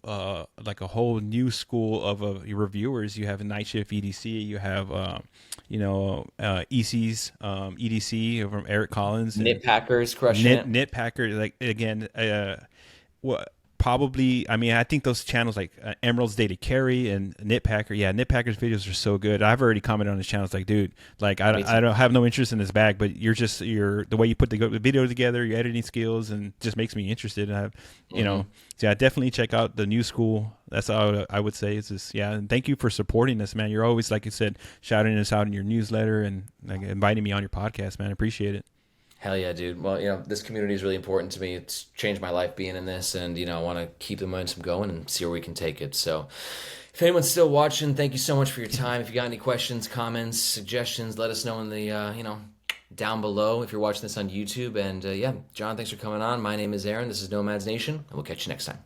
like a whole new school of reviewers. You have a Night Shift EDC, you have EC's EDC from Eric Collins, and Knit Packers crushing it. Knit Packer. Like again, what. Probably, I mean, I think those channels like Emerald's Day to Carry and Knit Packer. Yeah, Knit Packer's videos are so good. I've already commented on his channel. It's like, dude, like I don't have no interest in this bag, but you're the way you put the video together, your editing skills, and just makes me interested. And I've, so yeah, definitely check out the new school. That's all I would say. Is just, yeah, and thank you for supporting us, man. You're always, like you said, shouting us out in your newsletter and like inviting me on your podcast, man. I appreciate it. Hell yeah, dude. Well, this community is really important to me. It's changed my life being in this, and, I want to keep the momentum going and see where we can take it. So if anyone's still watching, thank you so much for your time. If you got any questions, comments, suggestions, let us know in the, down below if you're watching this on YouTube. And, yeah, John, thanks for coming on. My name is Aaron. This is Nomads Nation, and we'll catch you next time.